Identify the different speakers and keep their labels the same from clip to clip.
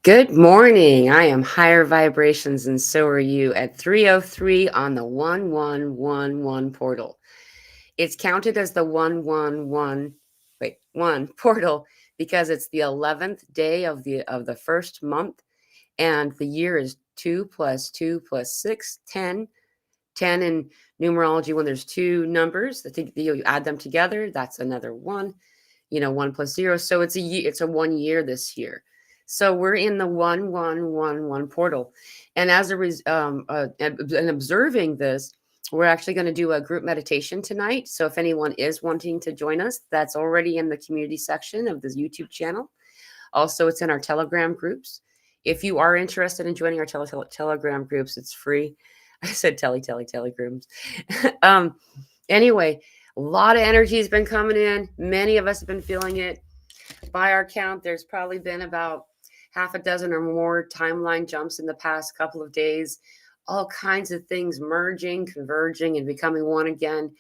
Speaker 1: Good morning. I am higher vibrations, and so are you at 3:03 on the 1111 portal. It's counted as the 111 1 portal because it's the 11th day of the first month, and the year is 2 plus 2 plus 6, 10. 10 in numerology, when there's two numbers that you add them together, that's another one. 1 plus 0. So it's a 1 year this year. So we're in the 1111 portal. And and observing this, we're actually going to do a group meditation tonight. So if anyone is wanting to join us, that's already in the community section of this YouTube channel. Also, it's in our Telegram groups. If you are interested in joining our Telegram groups, it's free. I said telegrams. um, anyway, a lot of energy has been coming in. Many of us have been feeling it. By our count, there's probably been about half a dozen or more timeline jumps in the past couple of days. All kinds of things merging, converging, and becoming one again.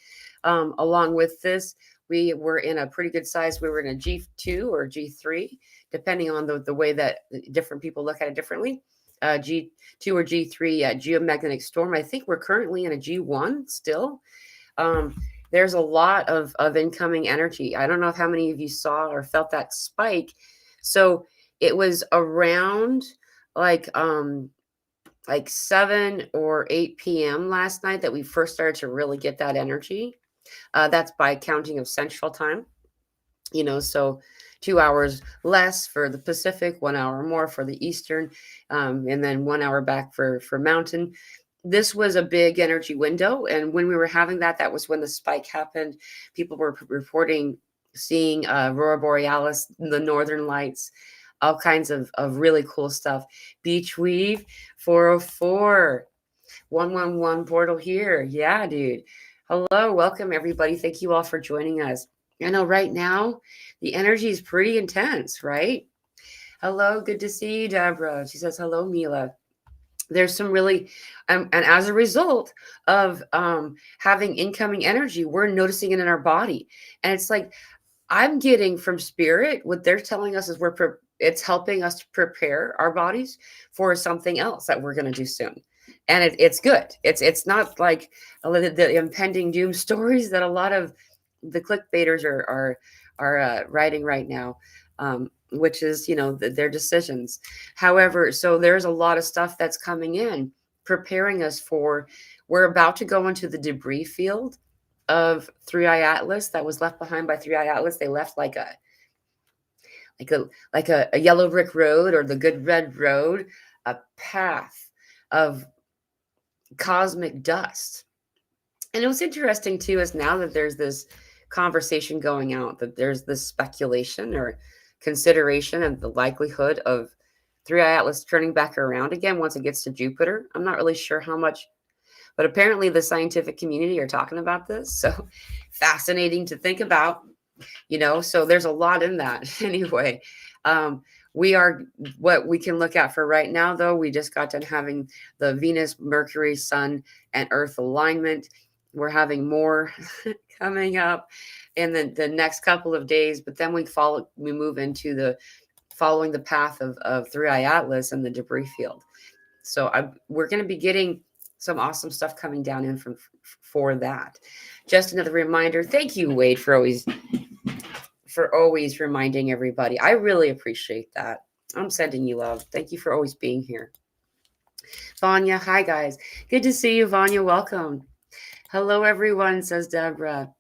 Speaker 1: Along with this, we were in a pretty good size. We were in a G2 or G3, depending on the way that different people look at it differently. G2 or G3 geomagnetic storm. I think we're currently in a G1 still. There's a lot of incoming energy. I don't know how many of you saw or felt that spike. So it was around like 7 or 8 p.m. last night that we first started to really get that energy. That's by counting of Central Time. So 2 hours less for the Pacific, 1 hour more for the Eastern, and then 1 hour back for Mountain. This was a big energy window, and when we were having that was when the spike happened. People were reporting seeing aurora borealis, the northern lights, all kinds of really cool stuff. Beach weave 404 111 portal here. Yeah, dude. Hello, welcome everybody. Thank you all for joining us. I know right now the energy is pretty intense, right? Hello, good to see you, Deborah. She says hello, Mila. There's some really and as a result of having incoming energy, we're noticing it in our body. And it's like I'm getting from spirit what they're telling us is it's helping us to prepare our bodies for something else that we're going to do soon. And it's good. It's not like the impending doom stories that a lot of the clickbaiters are writing right now, which is their decisions. However, so there's a lot of stuff that's coming in, preparing us for. We're about to go into the debris field of Three Eye Atlas that was left behind by Three Eye Atlas. They left like a yellow brick road, or the good red road, a path of cosmic dust. And it was interesting too, is now that there's this conversation going out, that there's this speculation or consideration of the likelihood of Three Eye Atlas turning back around again once it gets to Jupiter. I'm not really sure how much, but apparently the scientific community are talking about this. So fascinating to think about, so there's a lot in that. Anyway, we are what we can look at for right now, though. We just got done having the Venus, Mercury, Sun, and Earth alignment. We're having more coming up in the next couple of days, but then we move into the following the path of Three Eye Atlas and the debris field. So we're going to be getting some awesome stuff coming down in for that. Just another reminder. Thank you, Wade, for always reminding everybody. I really appreciate that. I'm sending you love. Thank you for always being here. Vanya, hi guys. Good to see you, Vanya. Welcome. Hello, everyone, says Deborah.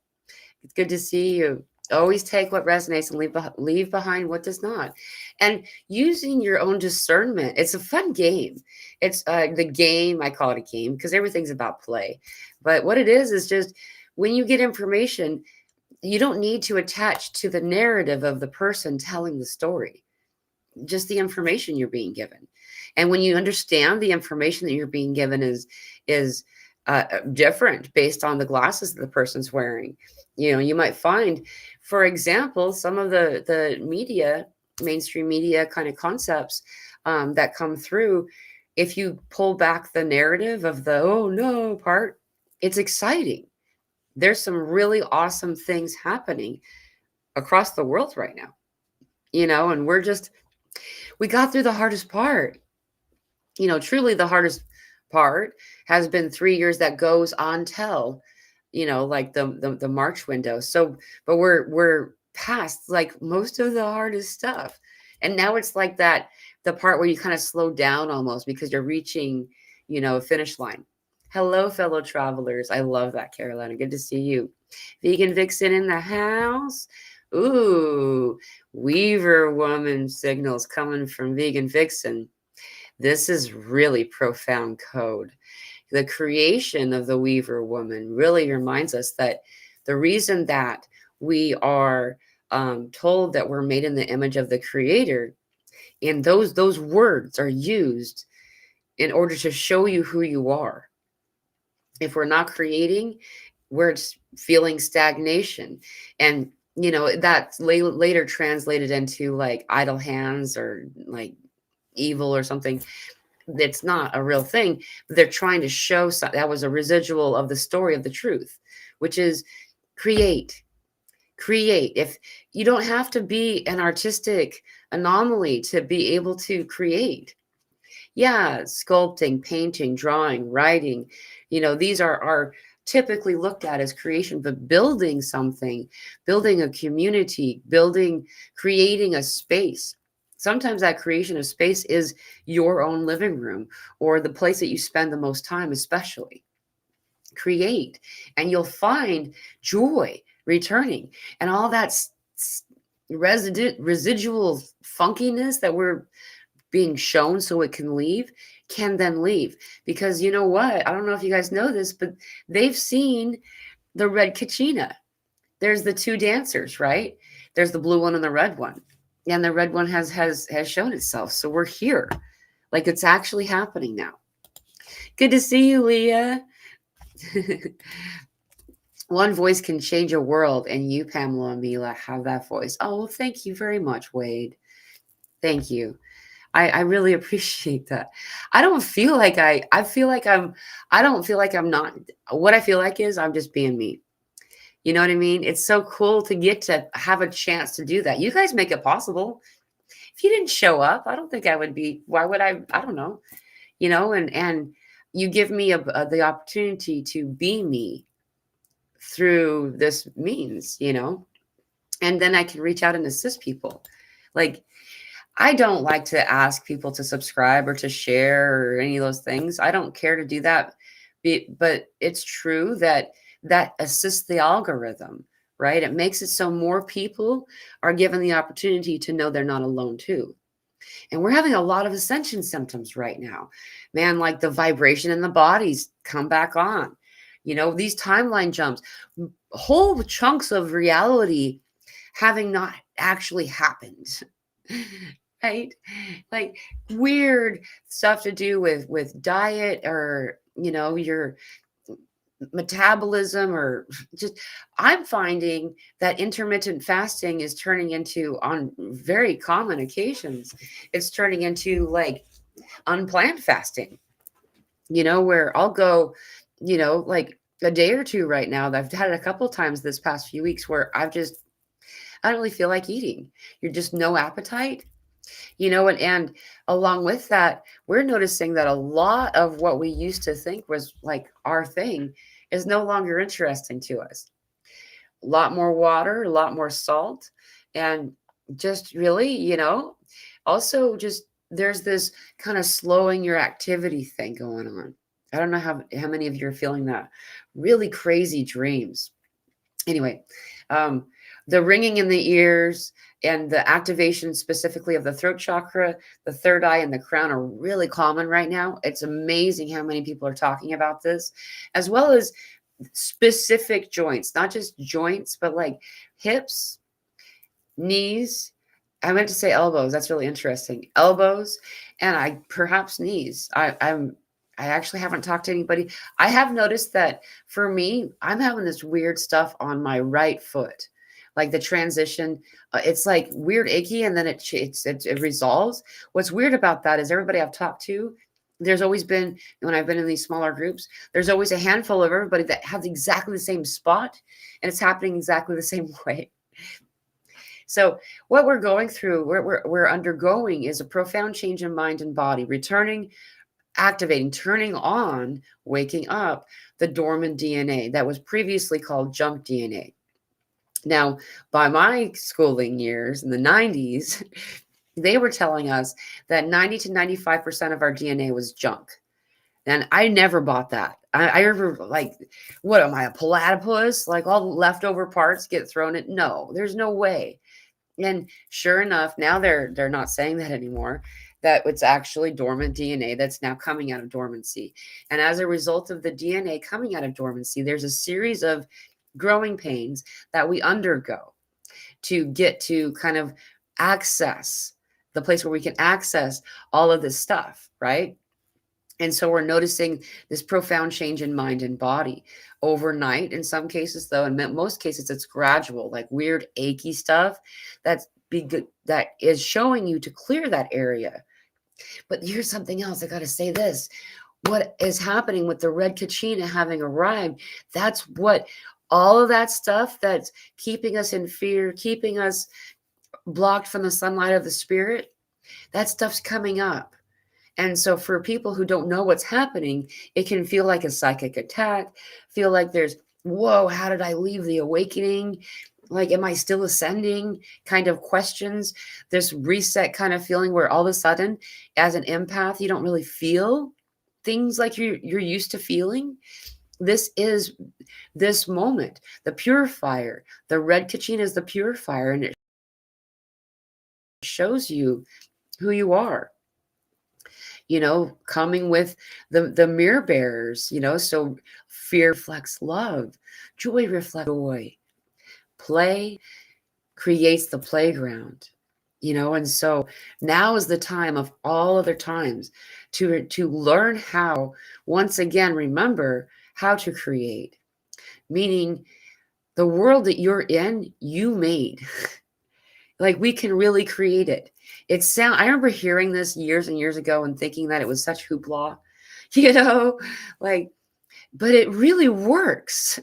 Speaker 1: It's good to see you. Always take what resonates and leave behind what does not. And using your own discernment. It's a fun game. It's the game. I call it a game because everything's about play. But what it is just when you get information, you don't need to attach to the narrative of the person telling the story, just the information you're being given. And when you understand the information that you're being given is different based on the glasses that the person's wearing. You might find, for example, some of the media, mainstream media kind of concepts that come through. If you pull back the narrative of the "oh no" part, it's exciting. There's some really awesome things happening across the world right now, and We got through the hardest part. Truly the hardest part has been 3 years that goes on till, like the March window. So, but we're past like most of the hardest stuff. And now it's like that, the part where you kind of slow down almost because you're reaching, a finish line. Hello, fellow travelers. I love that, Carolina. Good to see you. Vegan Vixen in the house. Ooh, Weaver woman signals coming from Vegan Vixen. This is really profound code. The creation of the Weaver woman really reminds us that the reason that we are told that we're made in the image of the Creator, and those words are used in order to show you who you are. If we're not creating, we're just feeling stagnation. And that's later translated into like idle hands or like evil or something. It's not a real thing. They're trying to show that was a residual of the story of the truth, which is create. If you don't have to be an artistic anomaly to be able to create. Yeah, sculpting, painting, drawing, writing, these are typically looked at as creation, but building something, building a community, creating a space. Sometimes that creation of space is your own living room or the place that you spend the most time, especially. Create, and you'll find joy returning, and all that residual funkiness that we're being shown so it can leave can then leave. Because you know what? I don't know if you guys know this, but they've seen the red kachina. There's the two dancers, right? There's the blue one and the red one. And the red one has shown itself. So we're here. Like it's actually happening now. Good to see you, Leah. One voice can change a world, and you, Pamela and Mila, have that voice. Oh, well, thank you very much, Wade. Thank you. I really appreciate that. I don't feel like I don't feel like I'm not, what I feel like is I'm just being me. You know what I mean? It's so cool to get to have a chance to do that. You guys make it possible. If you didn't show up, I don't think I would be, why would I don't know, and you give me the opportunity to be me through this means, and then I can reach out and assist people. Like, I don't like to ask people to subscribe or to share or any of those things. I don't care to do that. But it's true that assists the algorithm, right? It makes it so more people are given the opportunity to know they're not alone too. And we're having a lot of ascension symptoms right now. Man, like the vibration in the bodies come back on. These timeline jumps, whole chunks of reality having not actually happened. Right? Like weird stuff to do with diet or, your metabolism, or just, I'm finding that intermittent fasting is turning into, on very common occasions, it's turning into like unplanned fasting, where I'll go, like a day or two right now. I've had it a couple times this past few weeks where I don't really feel like eating. You're just no appetite. And along with that, we're noticing that a lot of what we used to think was like our thing is no longer interesting to us. A lot more water, a lot more salt, and just really, also just there's this kind of slowing your activity thing going on. I don't know how many of you are feeling that. Really crazy dreams. Anyway, the ringing in the ears and the activation specifically of the throat chakra, the third eye, and the crown are really common right now. It's amazing how many people are talking about this, as well as specific joints, not just joints, but like hips, knees. I meant to say elbows. That's really interesting. Elbows, and perhaps knees. I actually haven't talked to anybody. I have noticed that for me, I'm having this weird stuff on my right foot. Like the transition, it's like weird achy, and then it resolves. What's weird about that is everybody I've talked to, there's always been, when I've been in these smaller groups, there's always a handful of everybody that has exactly the same spot, and it's happening exactly the same way. So what we're going through, we're undergoing is a profound change in mind and body, returning, activating, turning on, waking up the dormant DNA that was previously called junk DNA. Now, by my schooling years in the 90s, they were telling us that 90 to 95% of our DNA was junk. And I never bought that. I remember, like, what am I, a platypus? Like all the leftover parts get thrown in? No, there's no way. And sure enough, now they're not saying that anymore. That it's actually dormant DNA that's now coming out of dormancy. And as a result of the DNA coming out of dormancy, there's a series of growing pains that we undergo to get to kind of access the place where we can access all of this stuff, right? And so we're noticing this profound change in mind and body overnight. In some cases, though, in most cases, it's gradual, like weird achy stuff that is showing you to clear that area. But here's something else. I got to say this. What is happening with the red kachina having arrived? That's what all of that stuff that's keeping us in fear, keeping us blocked from the sunlight of the spirit, that stuff's coming up. And so for people who don't know what's happening, it can feel like a psychic attack, feel like there's, whoa, how did I leave the awakening? Like, am I still ascending? Kind of questions. This reset kind of feeling where all of a sudden, as an empath, you don't really feel things like you're used to feeling. This is this moment, the purifier. The red kachina is the purifier, and it shows you who you are. Coming with the mirror bearers, so fear reflects love, joy reflects joy, play creates the playground, and so now is the time of all other times to learn how, once again, remember how to create, meaning the world that you're in, you made. Like, we can really create it. I remember hearing this years and years ago and thinking that it was such hoopla, like, but it really works.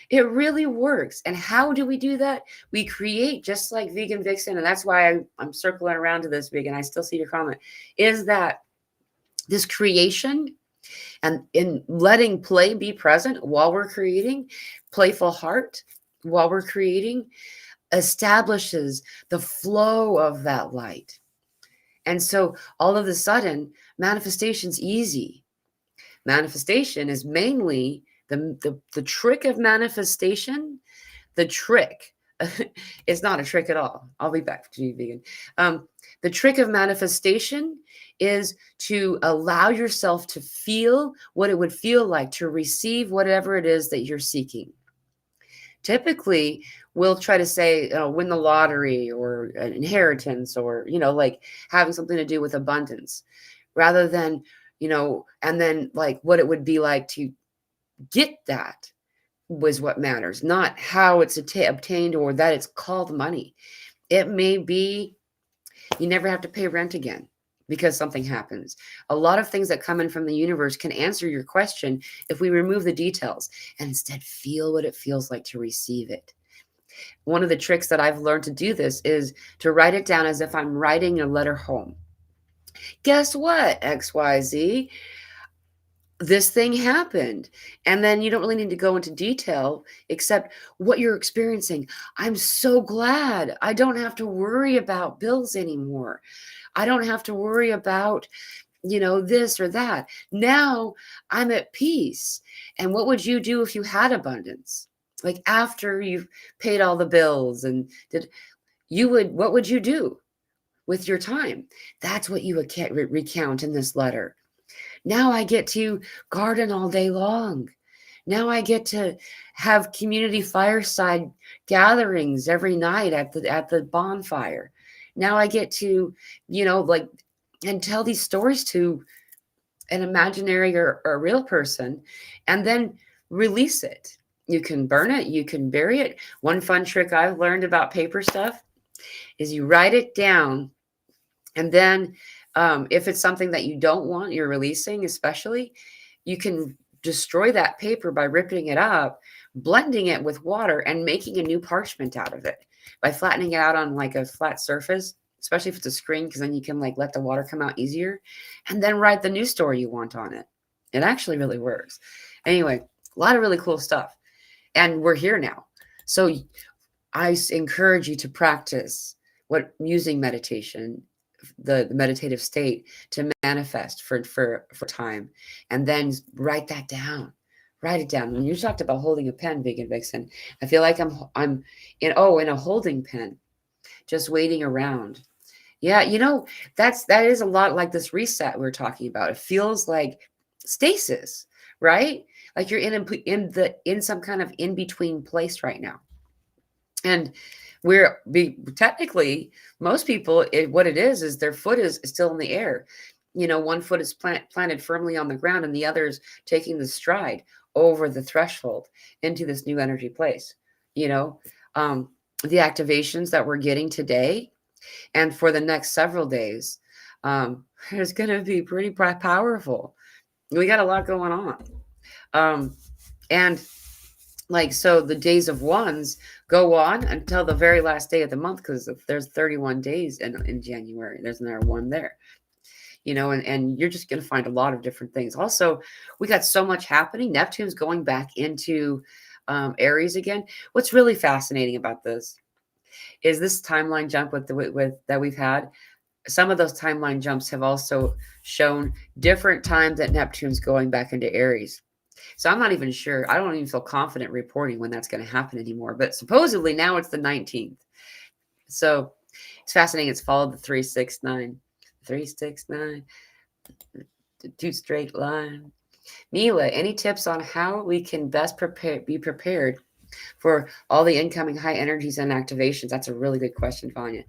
Speaker 1: It really works. And how do we do that? We create, just like Vegan Vixen. And that's why I'm circling around to this, Vegan. I still see your comment, is that this creation and in letting play be present while we're creating, playful heart while we're creating, establishes the flow of that light. And so all of a sudden, manifestation's easy. Manifestation is mainly the trick of manifestation. The trick, it's not a trick at all. I'll be back to you, Vegan. The trick of manifestation is to allow yourself to feel what it would feel like to receive whatever it is that you're seeking. Typically, we'll try to say, win the lottery or an inheritance or, like having something to do with abundance, rather than, and then like what it would be like to get that was what matters, not how it's obtained or that it's called money. It may be you never have to pay rent again because something happens. A lot of things that come in from the universe can answer your question if we remove the details and instead feel what it feels like to receive it. One of the tricks that I've learned to do this is to write it down as if I'm writing a letter home. Guess what, XYZ? This thing happened. And then you don't really need to go into detail except what you're experiencing. I'm so glad I don't have to worry about bills anymore. I don't have to worry about, this or that. Now I'm at peace. And what would you do if you had abundance? Like after you've paid all the bills and what would you do with your time? That's what you would recount in this letter. Now I get to garden all day long. Now I get to have community fireside gatherings every night at the bonfire. Now I get to, and tell these stories to an imaginary or a real person and then release it. You can burn it, you can bury it. One fun trick I've learned about paper stuff is you write it down, and then if it's something that you don't want, you're releasing, especially, you can destroy that paper by ripping it up, blending it with water, and making a new parchment out of it. by flattening it out on like a flat surface, especially if it's a screen, because then you can like let the water come out easier, and then write the new story you want on it. It actually really works. Anyway, a lot of really cool stuff. And we're here now. So I encourage you to practice using meditation, the meditative state, to manifest for time, and then write that down. Write it down. When you talked about holding a pen, Vegan Vixen, I feel like I'm in a holding pen, just waiting around. Yeah, that is a lot like this reset we're talking about. It feels like stasis, right? Like you're in some kind of in between place right now. And technically, most people, what it is their foot is still in the air. One foot is planted firmly on the ground, and the other is taking the stride over the threshold into this new energy place. The activations that we're getting today and for the next several days, is going to be pretty powerful. We got a lot going on. And so the days of ones go on until the very last day of the month, because there's 31 days in January. There's another one there, and you're just going to find a lot of different things. Also, we got so much happening. Neptune's going back into Aries again. What's really fascinating about this is this timeline jump with that we've had. Some of those timeline jumps have also shown different times that Neptune's going back into Aries. So I'm not even sure. I don't even feel confident reporting when that's going to happen anymore. But supposedly now it's the 19th. So it's fascinating. It's followed the 369. 369. The 2 straight line. Mila, any tips on how we can best be prepared for all the incoming high energies and activations? That's a really good question, Vanya.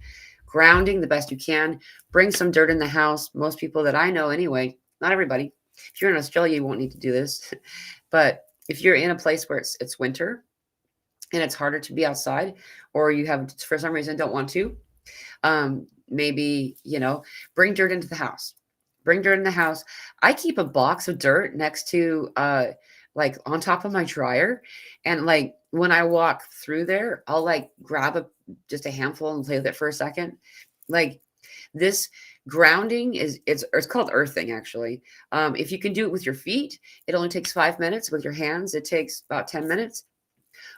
Speaker 1: Grounding the best you can. Bring some dirt in the house. Most people that I know anyway, not everybody. If you're in Australia, you won't need to do this. But if you're in a place where it's winter and it's harder to be outside, or you have, for some reason, don't want to, maybe, bring dirt into the house. Bring dirt in the house. I keep a box of dirt next to, on top of my dryer. And when I walk through there, I'll grab just a handful and play with it for a second. This grounding it's called earthing, actually. If you can do it with your feet, it only takes 5 minutes. With your hands, it takes about 10 minutes.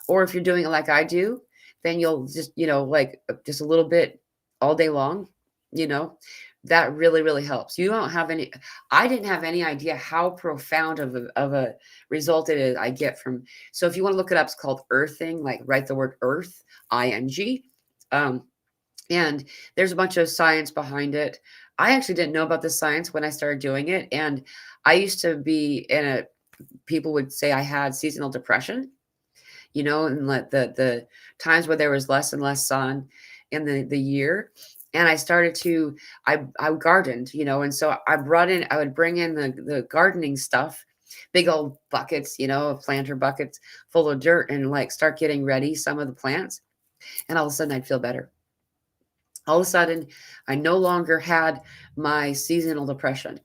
Speaker 1: Or if you're doing it like I do, then you'll just, just a little bit all day long, that really, really helps. I didn't have any idea how profound of a result it is I get from. So if you want to look it up, it's called earthing, write the word earth, ING. And there's a bunch of science behind it. I actually didn't know about the science when I started doing it. And I used to be people would say I had seasonal depression, and the times where there was less and less sun in the year. And I started I gardened, and so I would bring in the gardening stuff, big old buckets, planter buckets full of dirt, and start getting ready some of the plants. And all of a sudden I'd feel better. All of a sudden, I no longer had my seasonal depression.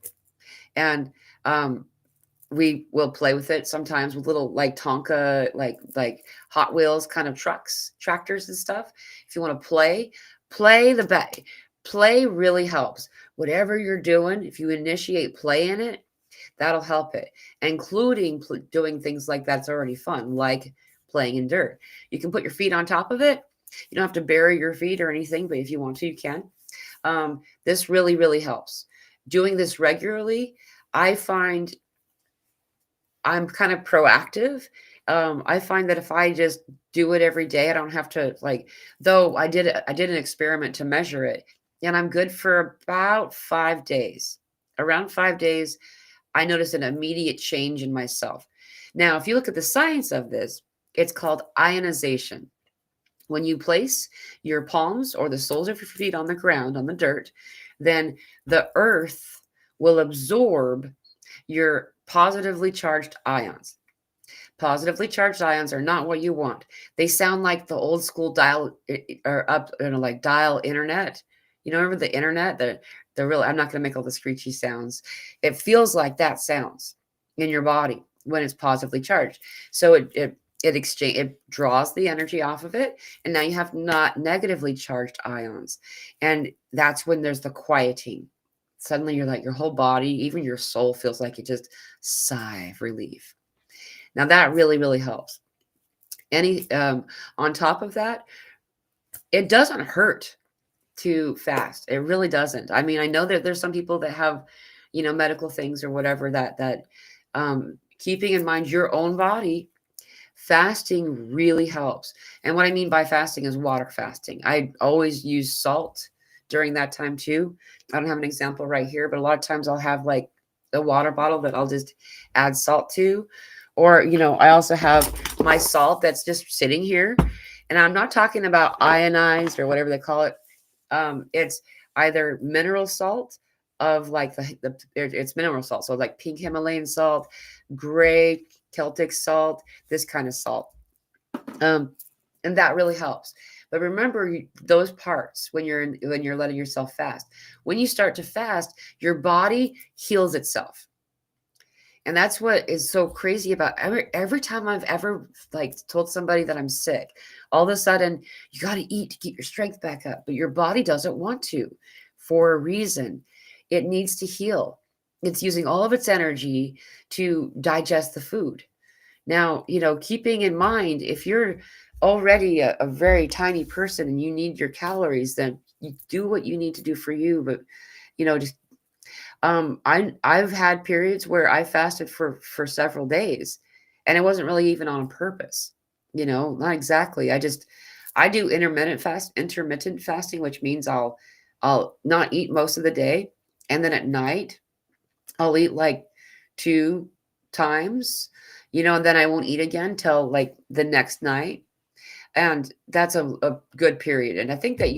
Speaker 1: And we will play with it sometimes with little Tonka, like Hot Wheels kind of tractors and stuff. If you want to play play really helps. Whatever you're doing, if you initiate play in it, that'll help it, including doing things like that's already fun, like playing in dirt. You can put your feet on top of it. You don't have to bury your feet or anything, but if you want to, you can. This really, really helps. Doing this regularly, I find I'm kind of proactive. I find that if I just do it every day, I don't have to though I did an experiment to measure it, and I'm good for about 5 days. Around 5 days, I noticed an immediate change in myself. Now, if you look at the science of this, it's called ionization. When you place your palms or the soles of your feet on the ground, on the dirt, then the earth will absorb your positively charged ions. Positively charged ions are not what you want. They sound like the old school dial or up, dial internet. Remember the internet? The real. I'm not going to make all the screechy sounds. It feels like that sounds in your body when it's positively charged. So it draws the energy off of it, and now you have not negatively charged ions. And that's when there's the quieting. Suddenly you're like, your whole body, even your soul, feels like it just sigh of relief. Now that really, really helps. Any On top of that, it doesn't hurt to fast. It really doesn't. I mean, I know that there's some people that have, medical things or whatever, keeping in mind your own body, fasting really helps. And what I mean by fasting is water fasting. I always use salt during that time too. I don't have an example right here, but a lot of times I'll have like a water bottle that I'll just add salt to. Or, I also have my salt that's just sitting here. And I'm not talking about ionized or whatever they call it. It's either mineral salt of like it's mineral salt. So like pink Himalayan salt, gray Celtic salt, this kind of salt. And that really helps. But remember those parts when you're letting yourself fast. When you start to fast, your body heals itself. And that's what is so crazy about every time I've ever like told somebody that I'm sick, all of a sudden you got to eat to keep your strength back up, but your body doesn't want to for a reason. It needs to heal. It's using all of its energy to digest the food. Now, keeping in mind, if you're already a very tiny person and you need your calories, then you do what you need to do for you. But, just I've had periods where I fasted for several days, and it wasn't really even on purpose. Not exactly. I do intermittent fasting, which means I'll not eat most of the day, and then at night I'll eat like 2 times, and then I won't eat again till like the next night. And that's a good period. And I think that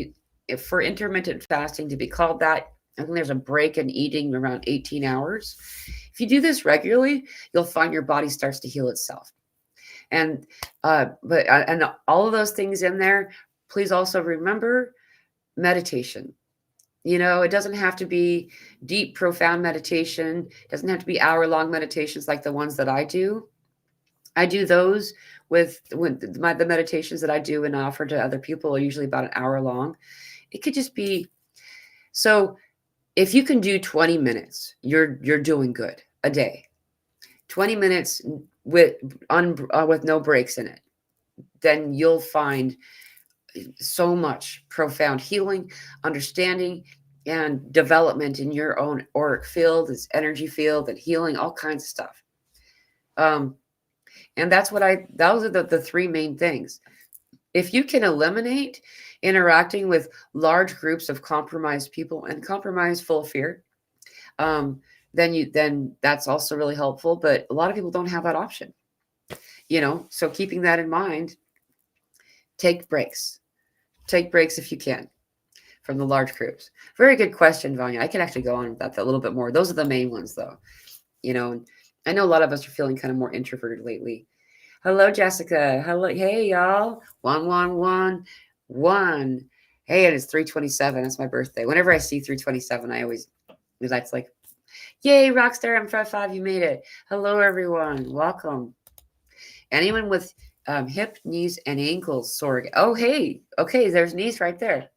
Speaker 1: if for intermittent fasting to be called that, I think there's a break in eating around 18 hours. If you do this regularly, you'll find your body starts to heal itself. And and all of those things in there, please also remember meditation. It doesn't have to be deep, profound meditation. It doesn't have to be hour-long meditations like the ones that I do. I do those with the meditations that I do and offer to other people are usually about an hour long. It could just be so. If you can do 20 minutes, you're doing good a day. 20 minutes with no breaks in it, then you'll find so much profound healing, understanding, and development in your own auric field, this energy field, and healing, all kinds of stuff. And those are the three main things. If you can eliminate interacting with large groups of compromised people and compromised full of fear, then that's also really helpful. But a lot of people don't have that option, so keeping that in mind, take breaks if you can from the large groups. Very good question, Vanya. I can actually go on with that a little bit more. Those are the main ones though. I know a lot of us are feeling kind of more introverted lately. Hello, Jessica. Hello. Hey, y'all. 1111. Hey, and it's 327. That's my birthday. Whenever I see 327, that's like, yay, Rockstar M55, you made it. Hello, everyone. Welcome. Anyone with hip, knees, and ankles sore. Oh, hey. Okay, there's knees right there.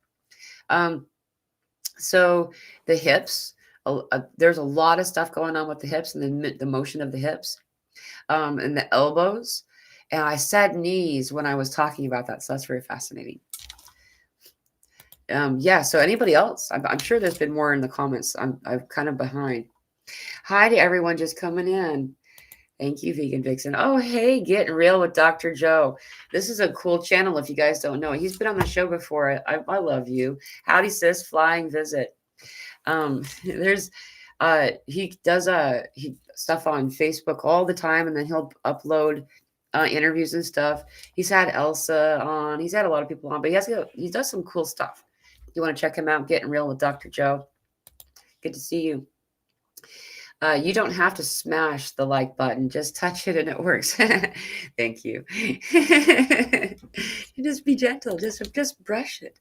Speaker 1: So the hips, there's a lot of stuff going on with the hips and the motion of the hips, and the elbows. And I said knees when I was talking about that, so that's very fascinating. Yeah. So anybody else? I'm sure there's been more in the comments. I'm kind of behind. Hi to everyone just coming in. Thank you, Vegan Vixen. Oh, hey, Getting Real with Dr. Joe. This is a cool channel if you guys don't know. He's been on the show before. I love you. Howdy, sis. Flying visit. There's he does stuff on Facebook all the time, and then he'll upload interviews and stuff. He's had Elsa on. He's had a lot of people on, but he does some cool stuff. You want to check him out? Getting Real with Dr. Joe. Good to see you. You don't have to smash the like button. Just touch it and it works. Thank you. Just be gentle. Just brush it.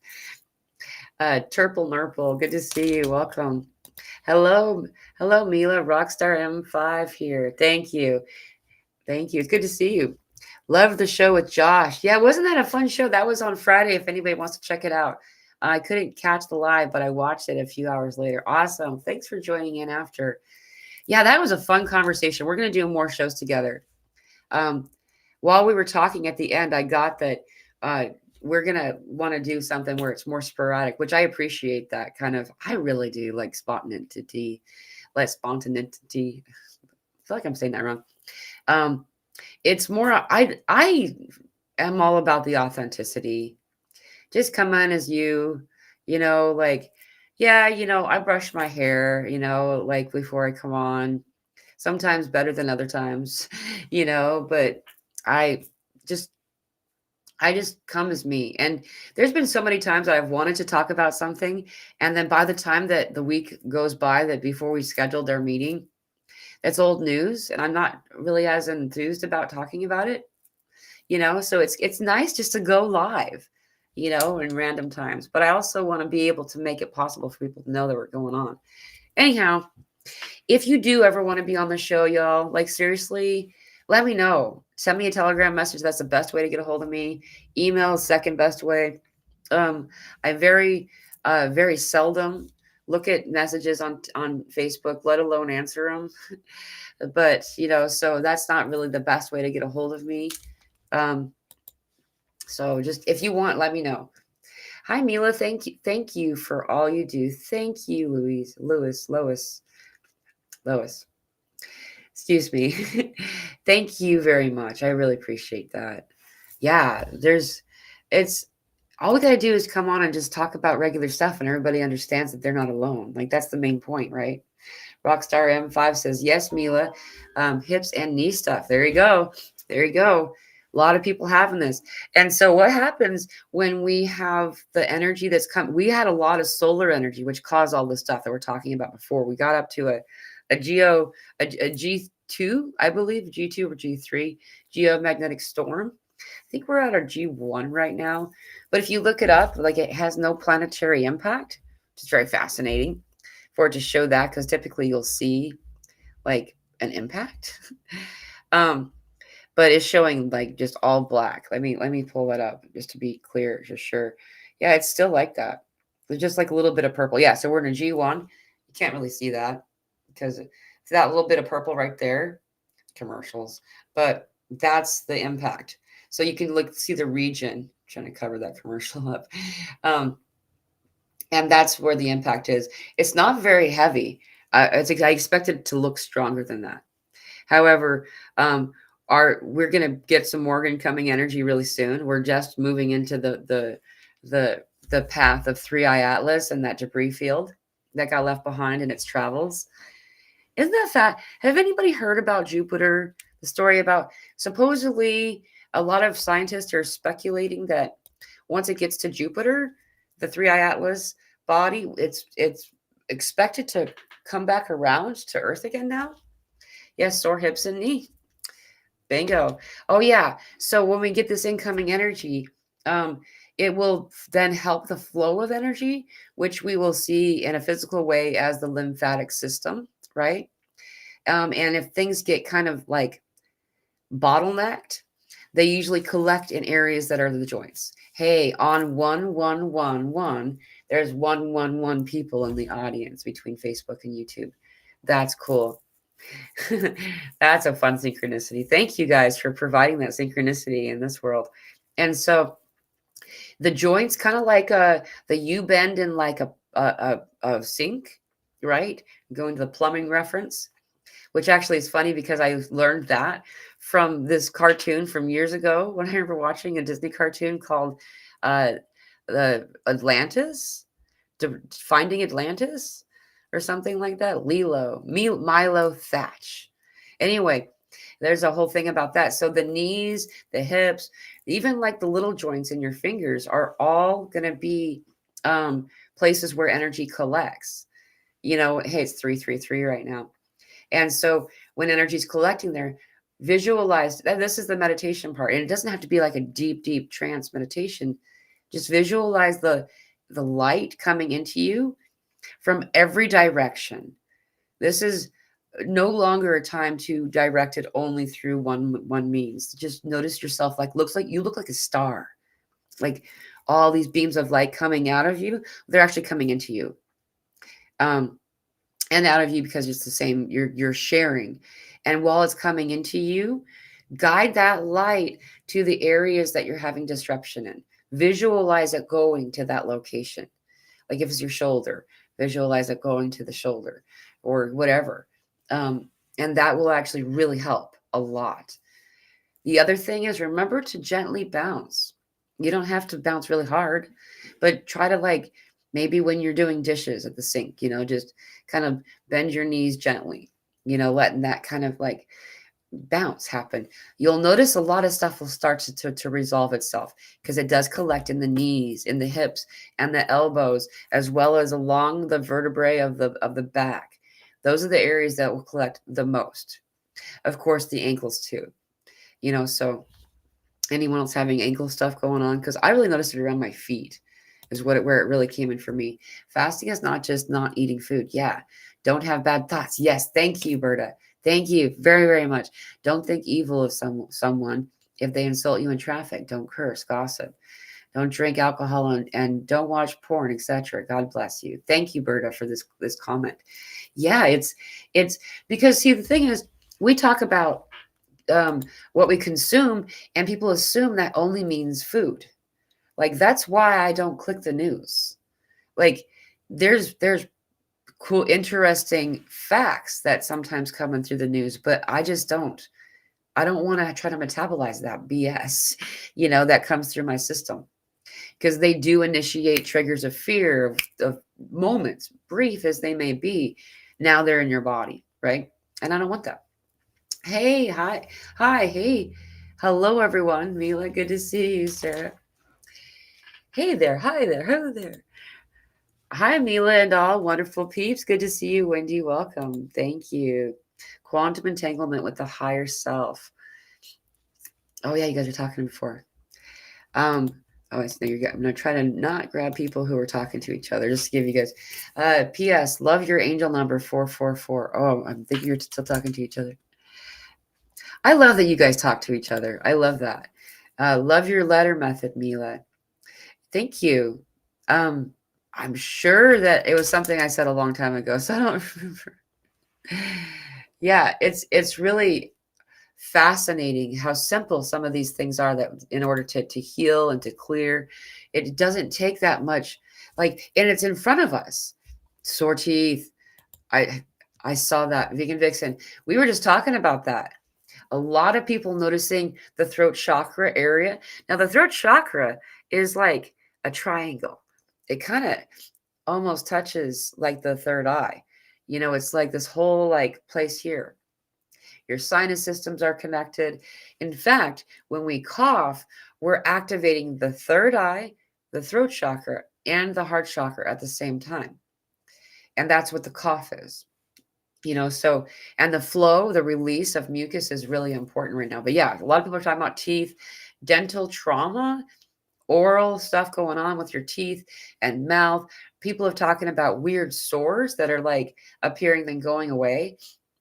Speaker 1: Turple Nurple. Good to see you. Welcome. Hello, Mila. Rockstar M5 here. Thank you. It's good to see you. Love the show with Josh. Yeah, wasn't that a fun show? That was on Friday if anybody wants to check it out. I couldn't catch the live, but I watched it a few hours later. Awesome. Thanks for joining in after. Yeah, that was a fun conversation. We're going to do more shows together. Um, while we were talking at the end, I got that uh, we're going to want to do something where it's more sporadic, which I appreciate that kind of. I really do like spontaneity. I feel like I'm saying that wrong. Um, it's more, I am all about the authenticity. Just come on as you, like, yeah, I brush my hair, like before I come on, sometimes better than other times, but I just, I just come as me. And there's been so many times that I've wanted to talk about something. And then by the time that the week goes by, that before we scheduled our meeting, it's old news. And I'm not really as enthused about talking about it. So it's nice just to go live, in random times, but I also want to be able to make it possible for people to know that we're going on. Anyhow, if you do ever want to be on the show, y'all, like seriously, let me know. Send me a Telegram message. That's the best way to get a hold of me. Email is second best way. I very seldom look at messages on Facebook, let alone answer them. But so that's not really the best way to get a hold of me. So just if you want, let me know. Hi, Mila. Thank you for all you do. Thank you, Lois. Excuse me. Thank you very much. I really appreciate that. Yeah, it's all we gotta do is come on and just talk about regular stuff, and everybody understands that they're not alone. Like that's the main point, right? Rockstar M5 says, yes, Mila, hips and knee stuff. There you go. There you go. A lot of people having this. And so what happens when we have the energy that's come? We had a lot of solar energy, which caused all the stuff that we're talking about before. We got up to a G2, I believe, G2 or G3, geomagnetic storm. I think we're at our G1 right now. But if you look it up, like it has no planetary impact, which is very fascinating for it to show that, because typically you'll see like an impact. But it's showing like just all black. Let me pull that up just to be clear, just sure. Yeah, it's still like that. There's just like a little bit of purple. Yeah, so we're in a G1. You can't really see that because it's that little bit of purple right there. Commercials. But that's the impact. So you can look see the region. I'm trying to cover that commercial up. And that's where the impact is. It's not very heavy. I expected it to look stronger than that. However, we're going to get some more incoming energy really soon. We're just moving into the path of 3i Atlas and that debris field that got left behind in its travels. Isn't that fact? Have anybody heard about Jupiter? The story about supposedly a lot of scientists are speculating that once it gets to Jupiter, the 3i Atlas body, it's expected to come back around to Earth again now. Yes, sore hips and knee. Bingo. Oh yeah. So when we get this incoming energy, it will then help the flow of energy, which we will see in a physical way as the lymphatic system, right? And if things get kind of like bottlenecked, they usually collect in areas that are the joints. Hey, on 1111, there's 111 people in the audience between Facebook and YouTube. That's cool. That's a fun synchronicity. Thank you guys for providing that synchronicity in this world. And so the joints kind of like the U bend in like a sink, right? Going to the plumbing reference, which actually is funny because I learned that from this cartoon from years ago when I remember watching a Disney cartoon called the Atlantis, Finding Atlantis or something like that. Milo Thatch. Anyway, there's a whole thing about that. So the knees, the hips, even like the little joints in your fingers are all going to be places where energy collects. Hey, it's 333 right now. And so when energy is collecting there, visualize that this is the meditation part. And it doesn't have to be like a deep trance meditation. Just visualize the light coming into you from every direction. This is no longer a time to direct it only through one means. Just notice yourself like you look like a star. Like all these beams of light coming out of you, they're actually coming into you. Um, and out of you because it's the same, you're sharing. And while it's coming into you, guide that light to the areas that you're having disruption in. Visualize it going to that location. Like if it's your shoulder, visualize it going to the shoulder or whatever. Um, and that will actually really help a lot. The other thing is remember to gently bounce. You don't have to bounce really hard, but try to like maybe when you're doing dishes at the sink, just kind of bend your knees gently, letting that kind of like bounce happen. You'll notice a lot of stuff will start to resolve itself because it does collect in the knees, in the hips, and the elbows, as well as along the vertebrae of the back. Those are the areas that will collect the most. Of course, the ankles too. So anyone else having ankle stuff going on? Because I really noticed it around my feet is where it really came in for me. Fasting is not just not eating food. Yeah. Don't have bad thoughts. Yes. Thank you, Berta. Thank you very, very much. Don't think evil of someone if they insult you in traffic. Don't curse, gossip. Don't drink alcohol and don't watch porn, etc. God bless you. Thank you, Berta, for this comment. Yeah, it's because see the thing is we talk about what we consume, and people assume that only means food. Like that's why I don't click the news. Like there's cool, interesting facts that sometimes come in through the news, but I just don't. I don't want to try to metabolize that BS, that comes through my system because they do initiate triggers of fear of moments, brief as they may be. Now they're in your body, right? And I don't want that. Hey, hi, hey, hello, everyone. Mila, good to see you, Sarah. Hey there, hi there, hello there. Hi, Mila and all wonderful peeps. Good to see you, Wendy. Welcome. Thank you. Quantum entanglement with the higher self. Oh yeah, you guys were talking before. Um, oh, I see. I'm gonna try to not grab people who are talking to each other. Just to give you guys. P.S. Love your angel number 444. Oh, I'm thinking you're still talking to each other. I love that you guys talk to each other. I love that. Love your letter method, Mila. Thank you. I'm sure that it was something I said a long time ago, so I don't remember. Yeah, it's really fascinating how simple some of these things are that in order to heal and to clear, it doesn't take that much. Like, and it's in front of us. Sore teeth. I saw that. Vegan Vixen. We were just talking about that. A lot of people noticing the throat chakra area. Now, the throat chakra is like a triangle. It kind of almost touches like the third eye. It's like this whole like place here. Your sinus systems are connected. In fact, when we cough, we're activating the third eye, the throat chakra, and the heart chakra at the same time. And that's what the cough is. So, and the flow, the release of mucus is really important right now. But yeah, a lot of people are talking about teeth, dental trauma, oral stuff going on with your teeth and mouth. People are talking about weird sores that are like appearing then going away.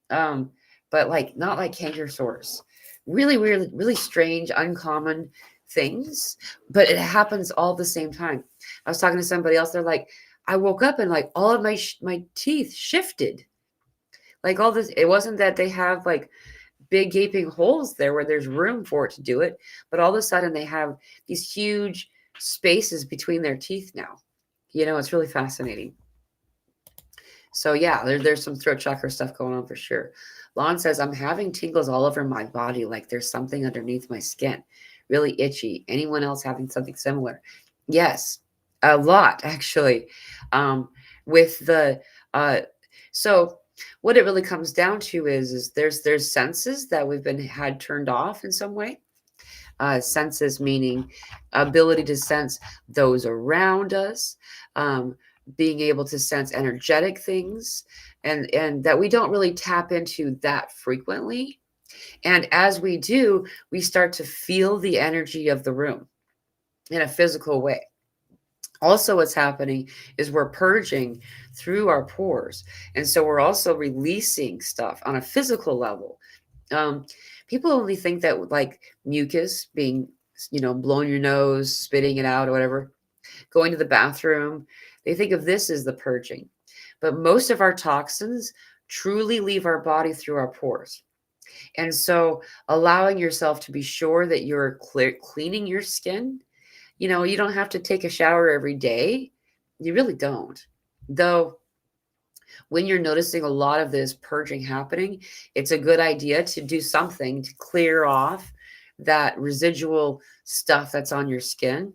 Speaker 1: But like not like canker sores. Really weird, really strange, uncommon things, but it happens all at the same time. I was talking to somebody else. They're like, I woke up and like all of my teeth shifted. Like all this, it wasn't that they have like big gaping holes there where there's room for it to do it, but all of a sudden they have these huge spaces between their teeth now. It's really fascinating. So yeah, there's some throat chakra stuff going on for sure. Lon says, I'm having tingles all over my body, like there's something underneath my skin, really itchy. Anyone else having something similar? Yes, a lot actually. With the so what it really comes down to is there's senses that we've been had turned off in some way. Senses meaning ability to sense those around us, being able to sense energetic things, and that we don't really tap into that frequently. And as we do, we start to feel the energy of the room in a physical way. Also, what's happening is we're purging through our pores. And so we're also releasing stuff on a physical level. Um, People only think that like mucus being, blowing your nose, spitting it out or whatever, going to the bathroom, they think of this as the purging. But most of our toxins truly leave our body through our pores. And so allowing yourself to be sure that you're cleaning your skin, you don't have to take a shower every day. You really don't. Though, when you're noticing a lot of this purging happening, it's a good idea to do something to clear off that residual stuff that's on your skin.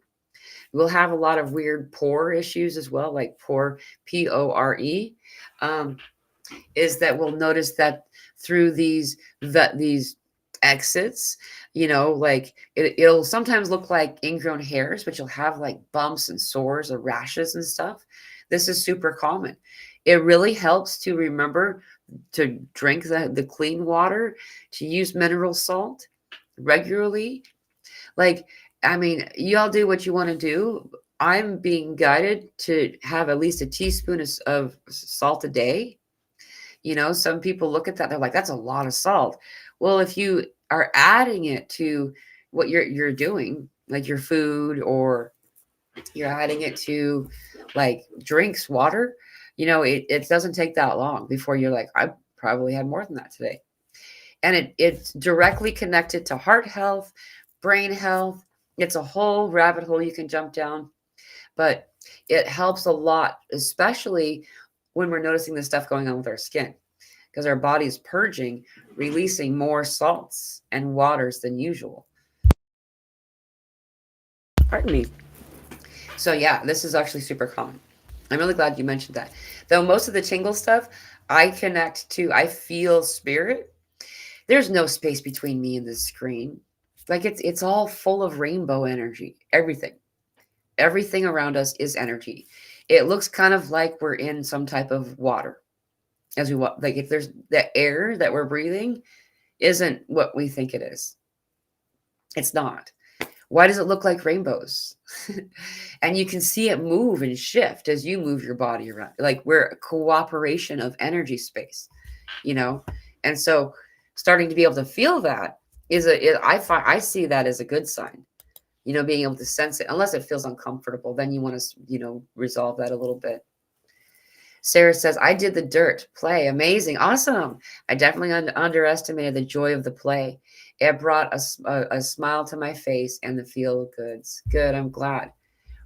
Speaker 1: We'll have a lot of weird pore issues as well, like pore, Pore. Um, is that we'll notice that through these exits, like it'll sometimes look like ingrown hairs, but you'll have like bumps and sores or rashes and stuff. This is super common. It really helps to remember to drink the clean water, to use mineral salt regularly. Like, I mean, you all do what you want to do. I'm being guided to have at least a teaspoon of salt a day. Some people look at that, they're like, that's a lot of salt. Well, if you are adding it to what you're doing, like your food, or you're adding it to like drinks, water, it doesn't take that long before you're like, I probably had more than that today. And it's directly connected to heart health, brain health. It's a whole rabbit hole you can jump down, but it helps a lot, especially when we're noticing the stuff going on with our skin, because our body's purging, releasing more salts and waters than usual. Pardon me. So yeah, this is actually super common. I'm really glad you mentioned that. Though most of the tingle stuff, I feel spirit. There's no space between me and the screen. Like it's all full of rainbow energy. Everything around us is energy. It looks kind of like we're in some type of water as we walk. Like if there's the air that we're breathing isn't what we think it is. It's not. Why does it look like rainbows? And you can see it move and shift as you move your body around. Like we're a cooperation of energy space, you know? And so starting to be able to feel that I see that as a good sign, being able to sense it. Unless it feels uncomfortable, then you want to, resolve that a little bit. Sarah says, I did the dirt play. Amazing. Awesome. I definitely underestimated the joy of the play. It brought a smile to my face and the feel goods. Good. I'm glad.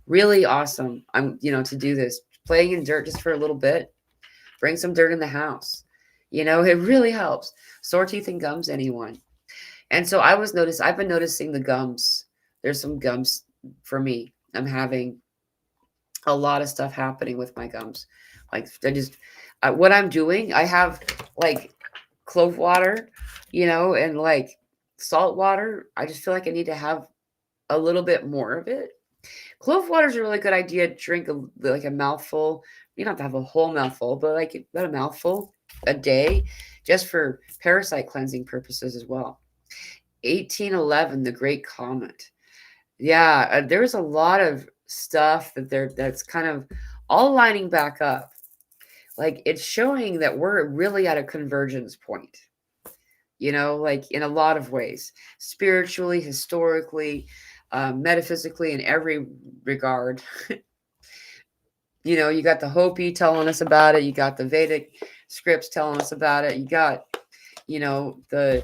Speaker 1: Really awesome. To do this. Playing in dirt just for a little bit. Bring some dirt in the house. It really helps. Sore teeth and gums, anyone. And so I've been noticing the gums. There's some gums for me. I'm having a lot of stuff happening with my gums. Like what I'm doing, I have like clove water, and like salt water. I just feel like I need to have a little bit more of it. Clove water is a really good idea. Drink like a mouthful. You don't have to have a whole mouthful, but like about a mouthful a day, just for parasite cleansing purposes as well. 1811, the Great Comet. Yeah, there's a lot of stuff that's kind of all lining back up. Like it's showing that we're really at a convergence point, like in a lot of ways, spiritually, historically, metaphysically, in every regard. You got the Hopi telling us about it. You got the Vedic scripts telling us about it. You got, the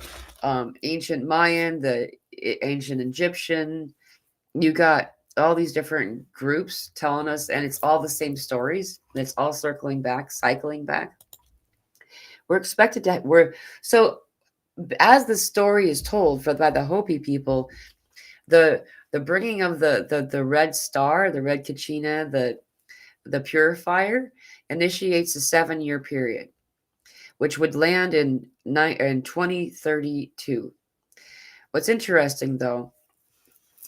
Speaker 1: ancient Mayan, the ancient Egyptian. You got all these different groups telling us, and it's all the same stories. And it's all circling back, cycling back. We're expected to, so as the story is told by the Hopi people, the bringing of the red star, the red kachina, the purifier, initiates a 7-year period, which would land in 2032. What's interesting, though,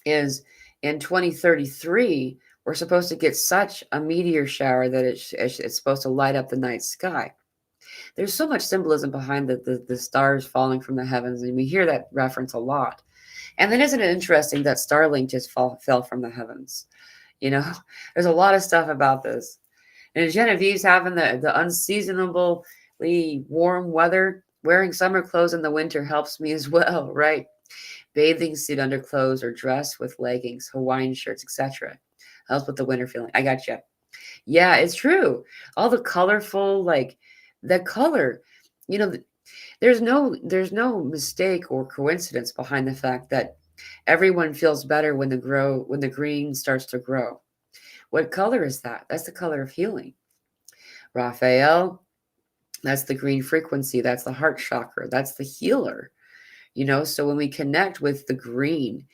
Speaker 1: is in 2033, we're supposed to get such a meteor shower that it's supposed to light up the night sky. There's so much symbolism behind the stars falling from the heavens, and we hear that reference a lot. And then isn't it interesting that Starlink just fell from the heavens? You know, there's a lot of stuff about this. And Genevieve's having the unseasonably warm weather. Wearing summer clothes in the winter helps me as well, right? Bathing suit underclothes or dress with leggings, Hawaiian shirts, etc. Helps with the winter feeling. I got you. Yeah, it's true. All the colorful, like the color, you know, there's no mistake or coincidence behind the fact that everyone feels better when the green starts to grow. What color is that? That's the color of healing. Raphael, that's the green frequency. That's the heart chakra. That's the healer. So when we connect with the green,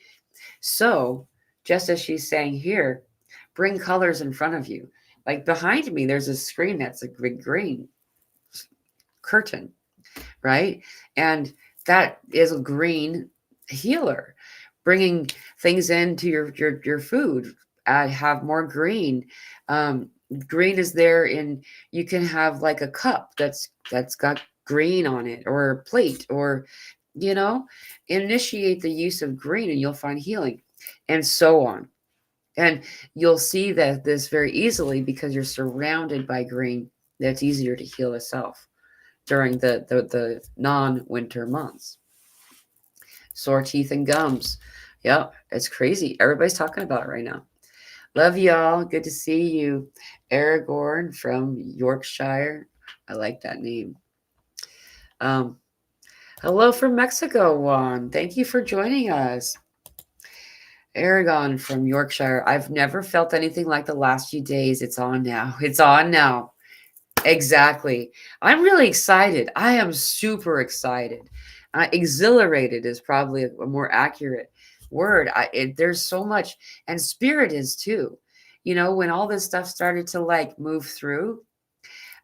Speaker 1: so just as she's saying here, bring colors in front of you. Like behind me, there's a screen that's a big green curtain, right? And that is a green healer, bringing things into your food. Have more green. Um, Green is there in, you can have like a cup that's got green on it, or a plate, or you know, initiate the use of green and you'll find healing, and so on. And you'll see that this very easily because you're surrounded by green. That's easier to heal itself during the non-winter months. Sore teeth and gums. Yep, it's crazy. Everybody's talking about it right now. Love y'all. Good to see you. Aragorn from Yorkshire. I like that name. Um, Hello from Mexico, Juan. Thank you for joining us. Aragon from Yorkshire. I've never felt anything like the last few days. It's on now. It's on now. Exactly. I'm really excited. I am super excited. Exhilarated is probably a more accurate word. There's so much, and spirit is too. When all this stuff started to like move through,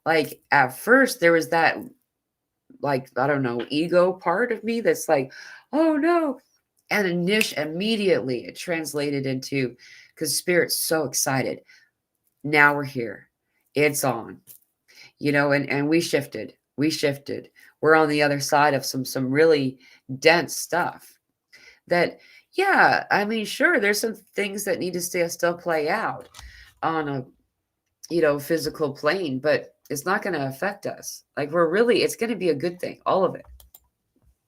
Speaker 1: like at first there was that, like, I don't know, ego part of me that's like, oh no. And immediately it translated into, because spirit's so excited. Now we're here. It's on. And we shifted. We're on the other side of some really dense stuff that, yeah, I mean, sure, there's some things that need to still play out on a physical plane, but it's not going to affect us. Like, it's going to be a good thing, all of it.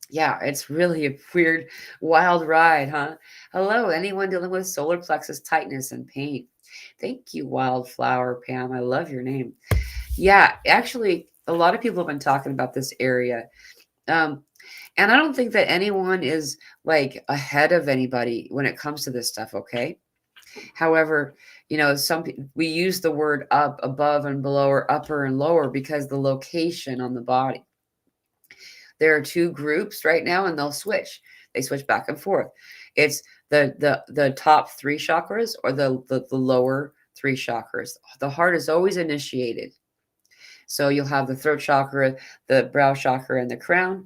Speaker 1: Yeah, it's really a weird, wild ride, huh? Hello, anyone dealing with solar plexus tightness and pain? Thank you, Wildflower Pam. I love your name. Yeah, actually, a lot of people have been talking about this area. Um, and I don't think that anyone is like ahead of anybody when it comes to this stuff, okay? However, we use the word up, above, and below, or upper and lower because the location on the body. There are two groups right now, and they'll switch. They switch back and forth. It's the top three chakras, or the lower three chakras. The heart is always initiated. So you'll have the throat chakra, the brow chakra, and the crown,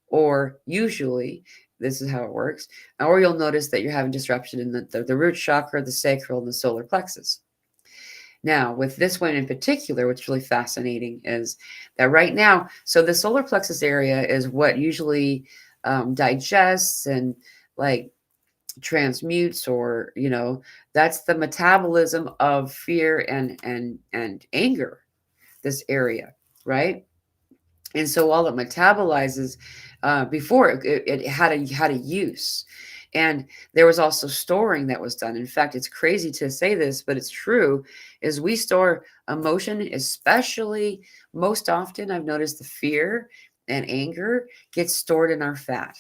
Speaker 1: or usually this is how it works. Or you'll notice that you're having disruption in the root chakra, the sacral, and the solar plexus. Now, with this one in particular, what's really fascinating is that right now, so the solar plexus area is what usually digests and like transmutes, or that's the metabolism of fear and anger, this area, right? And so while it metabolizes, before it had a use, and there was also storing that was done. In fact, it's crazy to say this, but it's true, is we store emotion, especially most often I've noticed the fear and anger gets stored in our fat.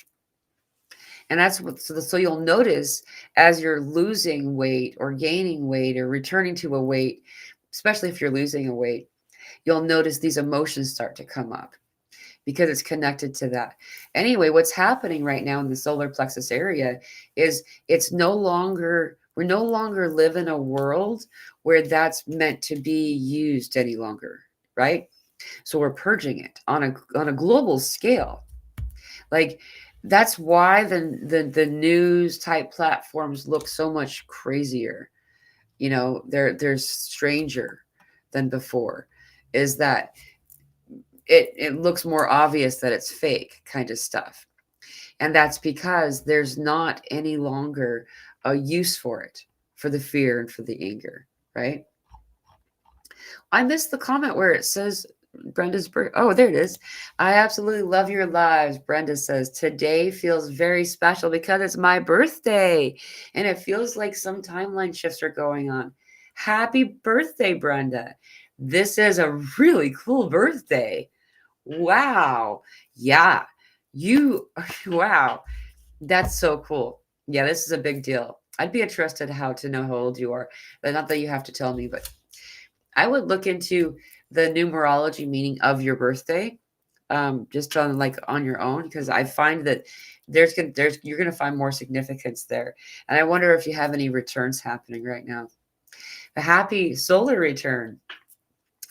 Speaker 1: And that's what, so you'll notice as you're losing weight or gaining weight or returning to a weight, especially if you're losing a weight, you'll notice these emotions start to come up because it's connected to that. Anyway, what's happening right now in the solar plexus area is we're no longer live in a world where that's meant to be used any longer, right? So we're purging it on a global scale. Like, that's why the news type platforms look so much crazier. They're stranger than before. Is that it looks more obvious that it's fake kind of stuff. And that's because there's not any longer a use for it for the fear and for the anger, right? I missed the comment where it says Brenda's birth. Oh, there it is. I absolutely love your lives. Brenda says, today feels very special because it's my birthday and it feels like some timeline shifts are going on. Happy birthday, Brenda. This is a really cool birthday. Wow. Yeah. You, wow. That's so cool. Yeah, this is a big deal. I'd be interested how to know how old you are, but not that you have to tell me, but I would look into the numerology meaning of your birthday, just on like on your own, because I find that there's you're gonna find more significance there. And I wonder if you have any returns happening right now. A happy solar return.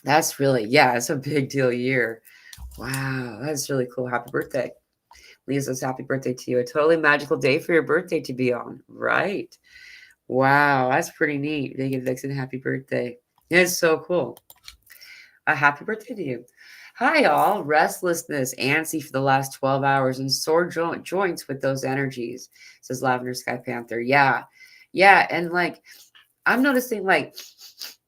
Speaker 1: That's really, yeah, it's a big deal year. Wow, that's really cool. Happy birthday. Lisa's happy birthday to you. A totally magical day for your birthday to be on. Right. Wow, that's pretty neat. They give Vixen happy birthday. It's so cool. A happy birthday to you. Hi, all. Restlessness, antsy for the last 12 hours, and sore joints with those energies, says Lavender Sky Panther. Yeah. Yeah. And like, I'm noticing like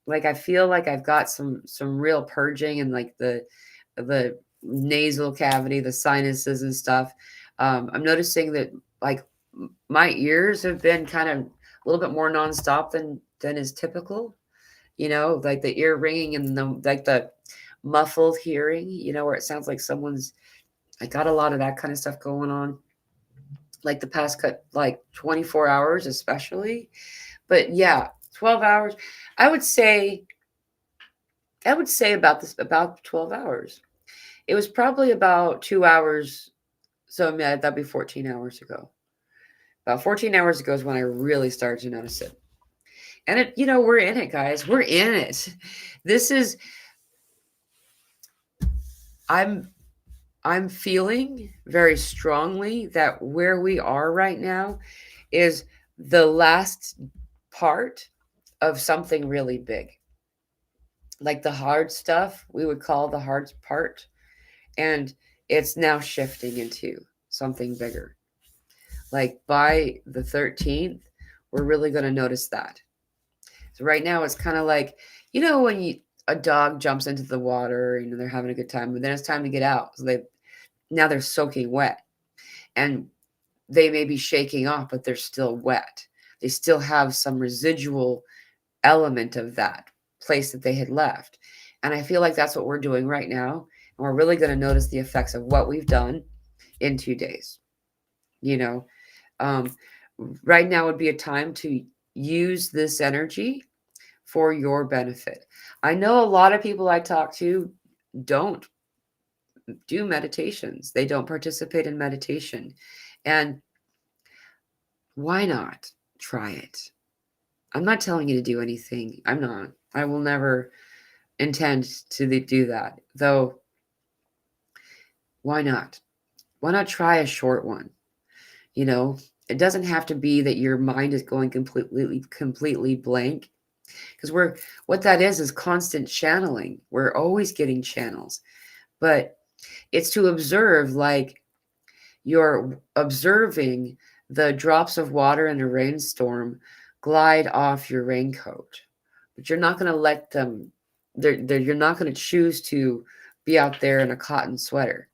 Speaker 1: I feel like I've got some real purging and like the nasal cavity, the sinuses and stuff. I'm noticing that like my ears have been kind of a little bit more nonstop than is typical. You know, like the ear ringing and the muffled hearing. You know, where it sounds like someone's. I got a lot of that kind of stuff going on, like the past like 24 hours, especially. But yeah, 12 hours. I would say. I would say about 12 hours. It was probably about 2 hours. So yeah, that'd be 14 hours ago. About 14 hours ago is when I really started to notice it. And it, you know, we're in it, guys. We're in it. This is I'm I'm feeling very strongly that where we are right now is the last part of something really big. Like the hard stuff, we would call the hard part, and it's now shifting into something bigger. Like by the 13th, we're really going to notice that. So right now it's kind of like, you know, when a dog jumps into the water, you know, they're having a good time, but then it's time to get out. So now they're soaking wet and they may be shaking off, but they're still wet. They still have some residual element of that place that they had left. And I feel like that's what we're doing right now. And we're really going to notice the effects of what we've done in 2 days. You know, um, right now would be a time to use this energy for your benefit. I know a lot of people I talk to don't do meditations. They don't participate in meditation. And why not try it? I'm not telling you to do anything. I'm not. I will never intend to do that. Though, why not? Why not try a short one? You know, it doesn't have to be that your mind is going completely blank, because what that is constant channeling. We're always getting channels, but it's to observe, like you're observing the drops of water in a rainstorm glide off your raincoat, but you're not going to let them. You're not going to choose to be out there in a cotton sweater,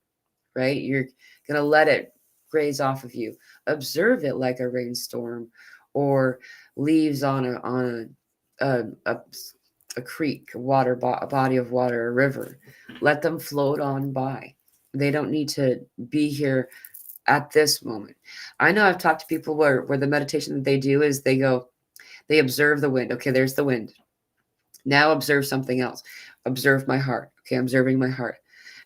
Speaker 1: right? You're going to let it graze off of you. Observe it like a rainstorm or leaves on a creek, a body of water, a river. Let them float on by. They don't need to be here at this moment. I know I've talked to people where the meditation that they do is they observe the wind. Okay, there's the wind. Now observe something else. Observe my heart. Okay, I'm observing my heart.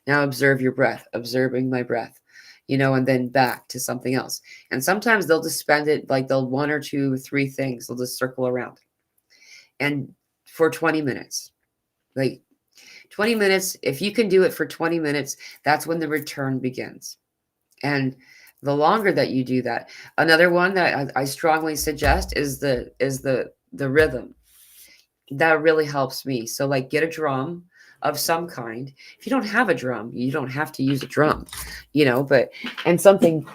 Speaker 1: Now observe your breath. Observing my breath. You know, and then back to something else. And sometimes they'll just spend it like they'll 1 or 2, 3 things. They'll just circle around. And for 20 minutes. Like 20 minutes, if you can do it for 20 minutes, that's when the return begins. And the longer that you do that, another one that I strongly suggest is the rhythm. That really helps me. So like get a drum of some kind. If you don't have a drum, you don't have to use a drum, you know, and something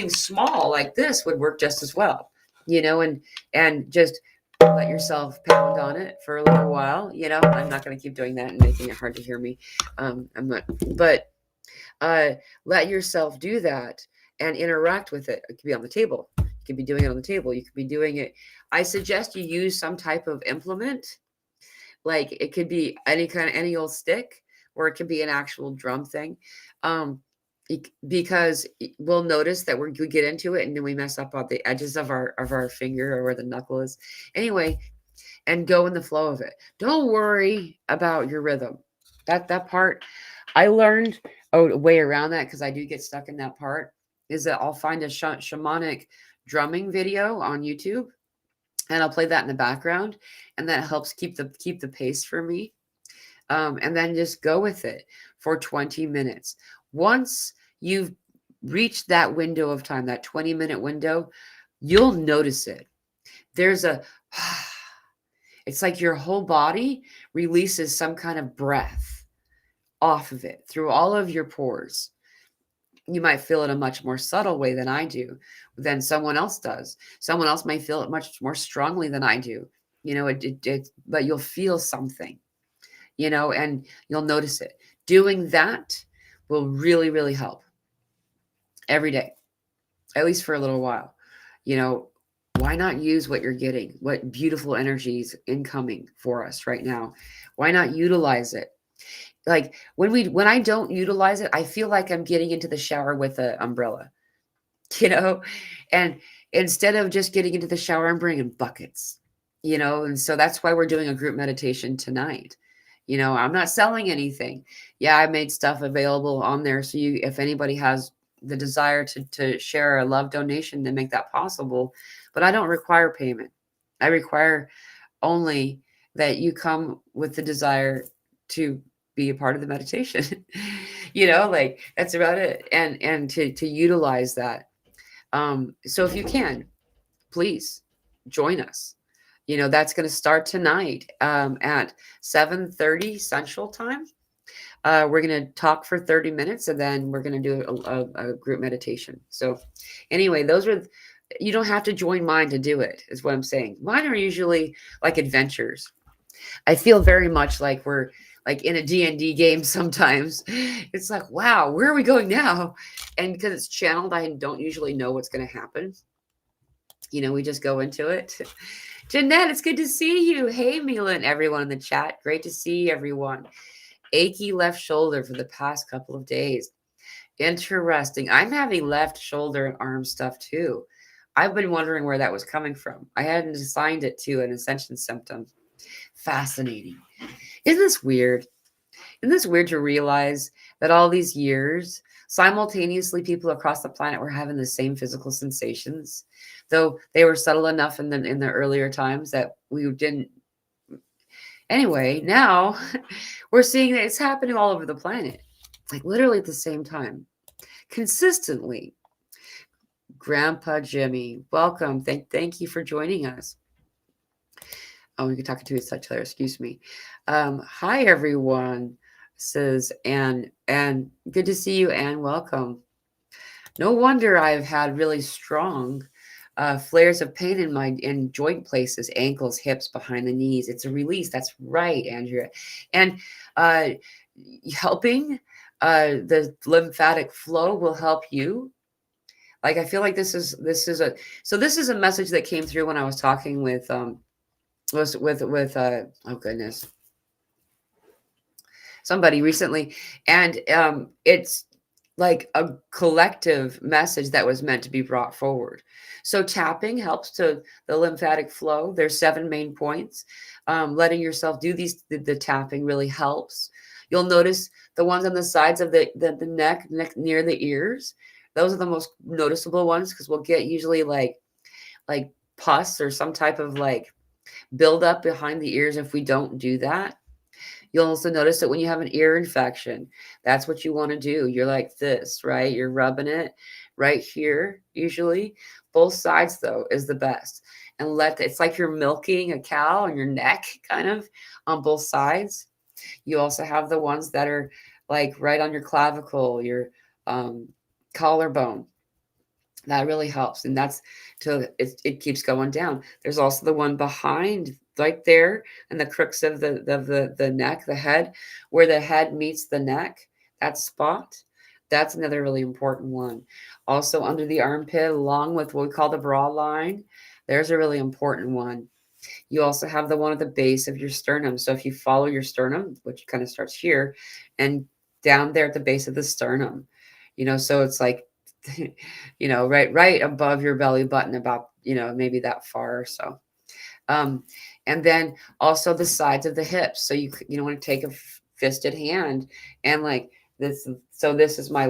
Speaker 1: small like this would work just as well. and just let yourself pound on it for a little while. I'm not going to keep doing that and making it hard to hear me. I'm not, but uh, let yourself do that and interact with it. It could be on the table. You could be doing it on the table. You could be doing it. I suggest you use some type of implement. Like it could be any old stick, or it could be an actual drum thing. Um, because we'll notice that we get into it and then we mess up on the edges of our finger or where the knuckle is. Anyway, and go in the flow of it. Don't worry about your rhythm. That part I learned a way around that, because I do get stuck in that part. Is that I'll find a shamanic drumming video on YouTube, and I'll play that in the background, and that helps keep the pace for me. And then just go with it for 20 minutes. Once you've reached that window of time, that 20-minute window, you'll notice it. There's a it's like your whole body releases some kind of breath off of it through all of your pores. You might feel it a much more subtle way than I do, than someone else does. Someone else may feel it much more strongly than I do. But you'll feel something, and you'll notice it. Doing that will really, really help every day, at least for a little while. You know, why not use what you're getting? What beautiful energies incoming for us right now? Why not utilize it? Like when I don't utilize it, I feel like I'm getting into the shower with an umbrella, you know, and instead of just getting into the shower, I'm bringing buckets, and so that's why we're doing a group meditation tonight. I'm not selling anything. Yeah, I made stuff available on there, so if anybody has the desire to share a love donation to make that possible, but I don't require payment. I require only that you come with the desire to be a part of the meditation. Like that's about it. And to utilize that. So if you can, please join us. That's going to start tonight at 7:30 Central Time. We're going to talk for 30 minutes, and then we're going to do a group meditation. So anyway, you don't have to join mine to do it, is what I'm saying. Mine are usually like adventures. I feel very much like we're like in a D&D game sometimes. It's like, wow, where are we going now? And because it's channeled, I don't usually know what's going to happen. We just go into it. Jeanette, it's good to see you. Hey, Mila and everyone in the chat. Great to see everyone. Achy left shoulder for the past couple of days. Interesting. I'm having left shoulder and arm stuff too. I've been wondering where that was coming from. I hadn't assigned it to an Ascension Symptom. Fascinating. Isn't this weird? Isn't this weird to realize that all these years, simultaneously, people across the planet were having the same physical sensations, though they were subtle enough in the earlier times that we didn't. Anyway, now we're seeing that it's happening all over the planet, like literally at the same time, consistently. Grandpa Jimmy, welcome. Thank you for joining us. Oh, we can talk to each other. Excuse me. Hi, everyone. Says Anne, and good to see you, Anne. Welcome. No wonder I've had really strong flares of pain in joint places, ankles, hips, behind the knees. It's a release. That's right, Andrea. And helping the lymphatic flow will help you. Like I feel like this is a message that came through when I was talking with oh goodness, somebody recently, and it's like a collective message that was meant to be brought forward. So tapping helps to the lymphatic flow. There's 7 main points. Letting yourself do the tapping really helps. You'll notice the ones on the sides of the neck near the ears. Those are the most noticeable ones, because we'll get usually like pus or some type of like buildup behind the ears if we don't do that. You'll also notice that when you have an ear infection, that's what you want to do. You're like this, right? You're rubbing it right here, usually. Both sides, though, is the best. And it's like you're milking a cow on your neck, kind of, on both sides. You also have the ones that are like right on your clavicle, your collarbone. That really helps. And that's till it keeps going down. There's also the one behind right there and the crooks of the neck, the head, where the head meets the neck, that spot. That's another really important one. Also under the armpit, along with what we call the bra line, there's a really important one. You also have the one at the base of your sternum. So if you follow your sternum, which kind of starts here, and down there at the base of the sternum, so it's like, right above your belly button, about, maybe that far or so. Um, and then also the sides of the hips. So you don't want to take a fisted hand and like this. So this is my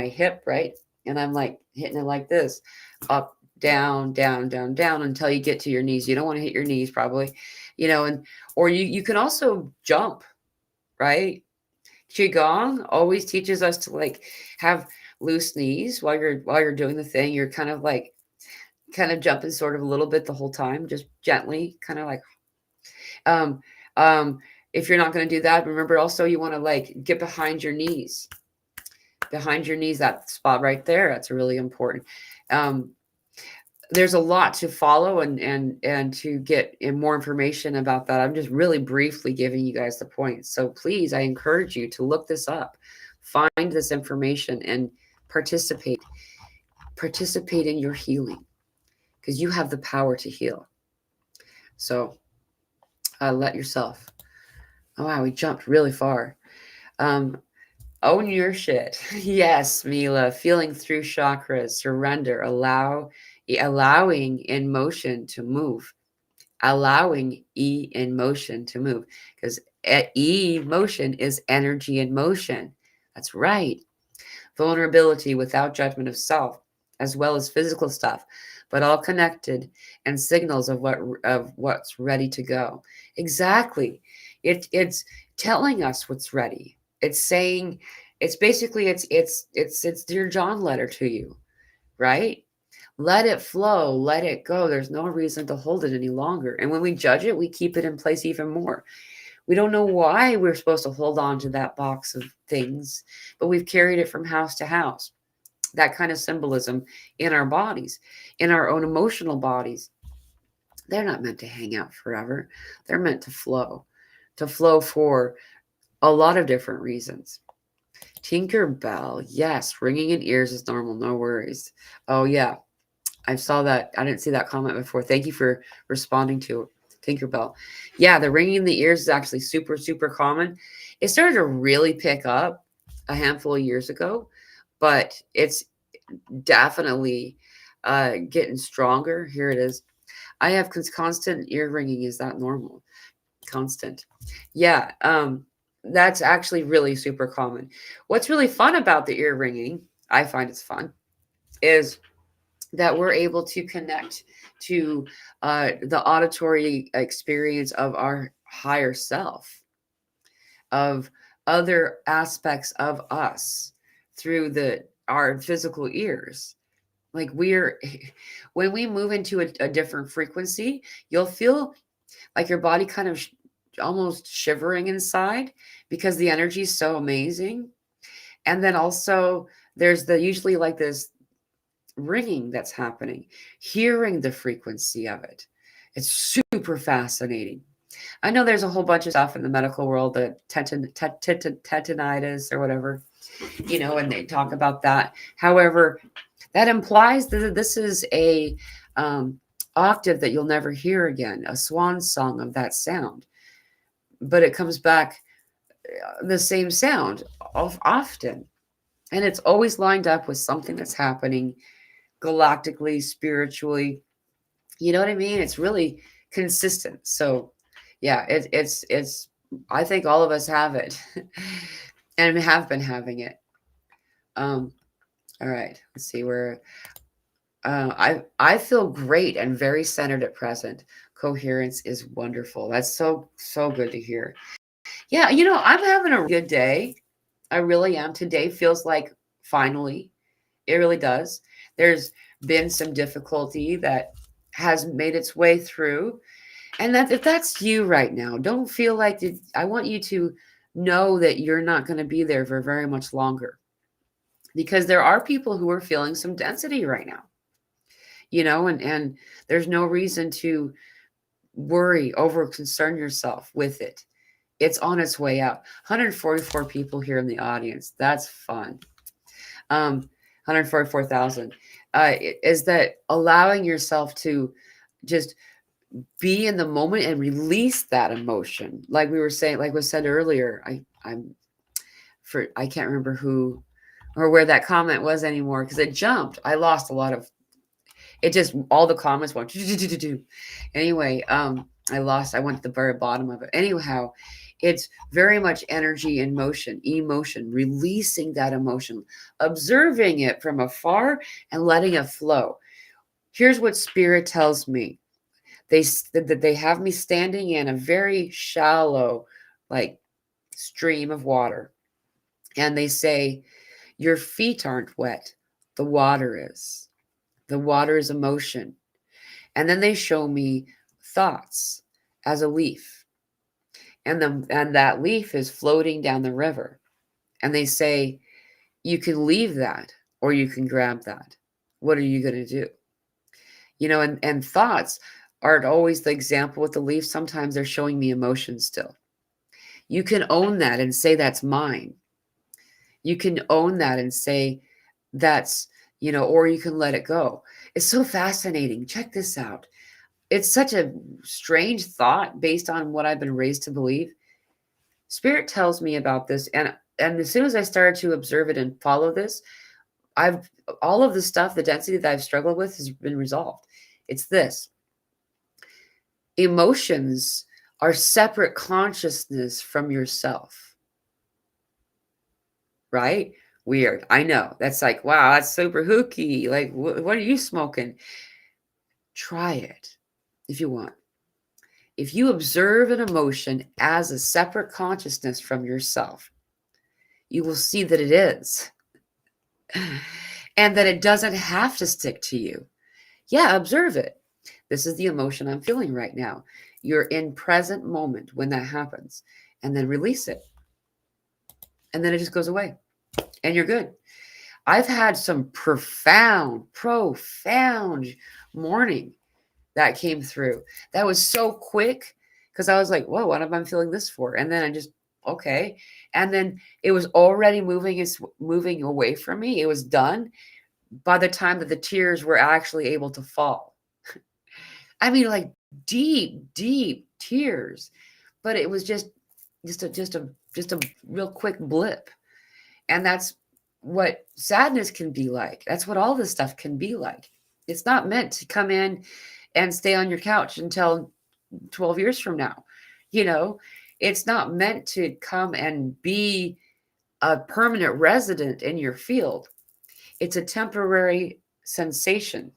Speaker 1: hip, right? And I'm like hitting it like this, up, down, down, down, down until you get to your knees. You don't want to hit your knees probably, and or you can also jump, right? Qigong always teaches us to like have loose knees while you're doing the thing. You're kind of jumping sort of a little bit the whole time, just gently, kind of like um um if you're not going to do that, remember also you want to like get behind your knees, that spot right there. That's really important. um there's a lot to follow and to get in more information about that. I'm just really briefly giving you guys the points. So please, I encourage you to look this up, find this information, and participate. Participate in your healing because you have the power to heal. So let yourself. Oh wow, we jumped really far. Um, Own your shit. Yes, Mila. Feeling through chakras, surrender, allowing in motion to move, allowing E in motion to move, because E motion is energy in motion. That's right. Vulnerability without judgment of self, as well as physical stuff, but all connected and signals of what's ready to go. Exactly. It's telling us what's ready. It's saying it's basically it's Dear John letter to you, right? Let it flow, let it go. There's no reason to hold it any longer. And when we judge it, we keep it in place even more. We don't know why we're supposed to hold on to that box of things, but we've carried it from house to house. That kind of symbolism in our bodies, in our own emotional bodies. They're not meant to hang out forever. They're meant to flow for a lot of different reasons. Tinkerbell, yes, ringing in ears is normal, no worries. Oh, yeah, I saw that. I didn't see that comment before. Thank you for responding to Tinkerbell. Yeah, the ringing in the ears is actually super, super common. It started to really pick up a handful of years ago, but it's definitely getting stronger. Here it is. I have constant ear ringing. Is that normal? Constant. Yeah, that's actually really super common. What's really fun about the ear ringing, I find it's fun, is that we're able to connect to the auditory experience of our higher self, of other aspects of us through our physical ears. Like we're when we move into a different frequency, you'll feel like your body kind of almost shivering inside because the energy is so amazing. And then also there's the usually like this ringing that's happening, hearing the frequency of it. It's super fascinating. I know there's a whole bunch of stuff in the medical world, the tetanitis or whatever, and they talk about that. However, that implies that this is a octave that you'll never hear again, a swan song of that sound. But it comes back the same sound often. And it's always lined up with something that's happening galactically, spiritually. You know what I mean? It's really consistent. So, yeah, it's. I think all of us have it, and have been having it. Um. All right. Let's see where. I feel great and very centered at present. Coherence is wonderful. That's so good to hear. Yeah, I'm having a good day. I really am. Today feels like finally. It really does. There's been some difficulty that has made its way through. And that if that's you right now, don't feel like I want you to know that you're not going to be there for very much longer. because there are people who are feeling some density right now, and there's no reason to worry, over concern yourself with it. It's on its way out. 144 people here in the audience. That's fun. 144,000. Is that allowing yourself to just be in the moment and release that emotion? Like we were saying, like was said earlier, I can't remember who or where that comment was anymore because it jumped. I lost a lot of it. Just all the comments went anyway. I went to the very bottom of it. Anyhow, it's very much energy and motion, emotion, releasing that emotion, observing it from afar and letting it flow. Here's what spirit tells me. They have me standing in a very shallow, like, stream of water. And they say, your feet aren't wet. The water is. The water is emotion. And then they show me thoughts as a leaf. And that leaf is floating down the river. And they say, you can leave that or you can grab that. What are you going to do? And thoughts aren't always the example with the leaf. Sometimes they're showing me emotion still. You can own that and say that's mine. You can own that and say that's, or you can let it go. It's so fascinating. Check this out. It's such a strange thought based on what I've been raised to believe. Spirit tells me about this, and as soon as I started to observe it and follow this, all of the stuff, the density that I've struggled with has been resolved. It's this. Emotions are separate consciousness from yourself. Right? Weird. I know. That's like, wow, that's super hooky. Like, what are you smoking? Try it if you want. If you observe an emotion as a separate consciousness from yourself, you will see that it is. And that it doesn't have to stick to you. Yeah, observe it. This is the emotion I'm feeling right now. You're in present moment when that happens. And then release it. And then it just goes away. And you're good. I've had some profound mourning that came through. That was so quick because I was like, whoa, what am I feeling this for? And then I just, okay. And then it was already moving away from me. It was done by the time that the tears were actually able to fall. I mean, like deep tears, but it was just a real quick blip. And that's what sadness can be like. That's what all this stuff can be like. It's not meant to come in and stay on your couch until 12 years from now. It's not meant to come and be a permanent resident in your field. It's a temporary sensation.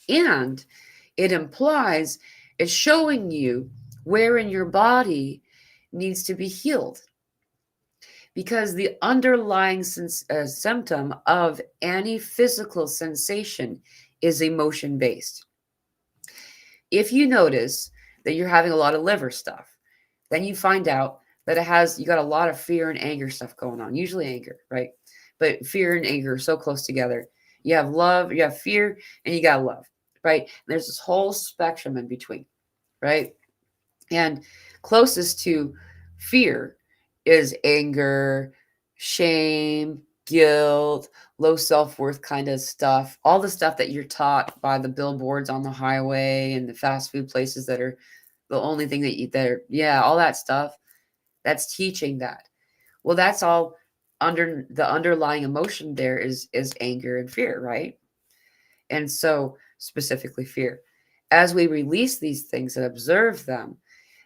Speaker 1: And it implies it's showing you where in your body needs to be healed. Because the underlying symptom of any physical sensation is emotion-based. If you notice that you're having a lot of liver stuff, then you find out that you got a lot of fear and anger stuff going on, usually anger, right? But fear and anger are so close together. You have love, you have fear, and you got love, right? And there's this whole spectrum in between, right? And closest to fear is anger, shame, guilt, low self-worth kind of stuff. All the stuff that you're taught by the billboards on the highway and the fast food places that are the only thing that you eat there. Yeah, all that stuff. That's teaching that. Well, that's all under the underlying emotion there is anger and fear, right? And so specifically fear. As we release these things and observe them,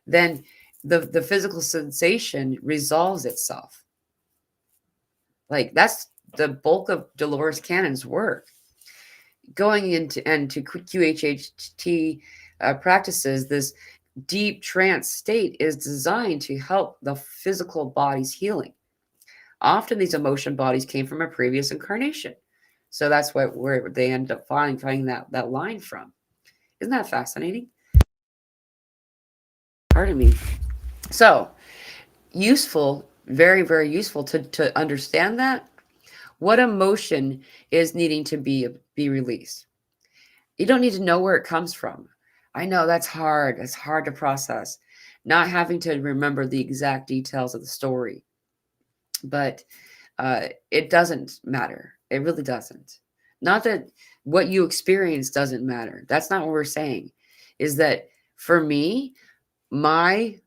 Speaker 1: then the physical sensation resolves itself. Like that's the bulk of Dolores Cannon's work. Going into QHHT practices, this deep trance state is designed to help the physical body's healing. Often these emotion bodies came from a previous incarnation. So that's where they end up finding that line from. Isn't that fascinating? Pardon me. So useful, very, very useful to understand that. What emotion is needing to be released? You don't need to know where it comes from. I know that's hard. It's hard to process. Not having to remember the exact details of the story. But it doesn't matter. It really doesn't. Not that what you experience doesn't matter. That's not what we're saying. Is that for me, my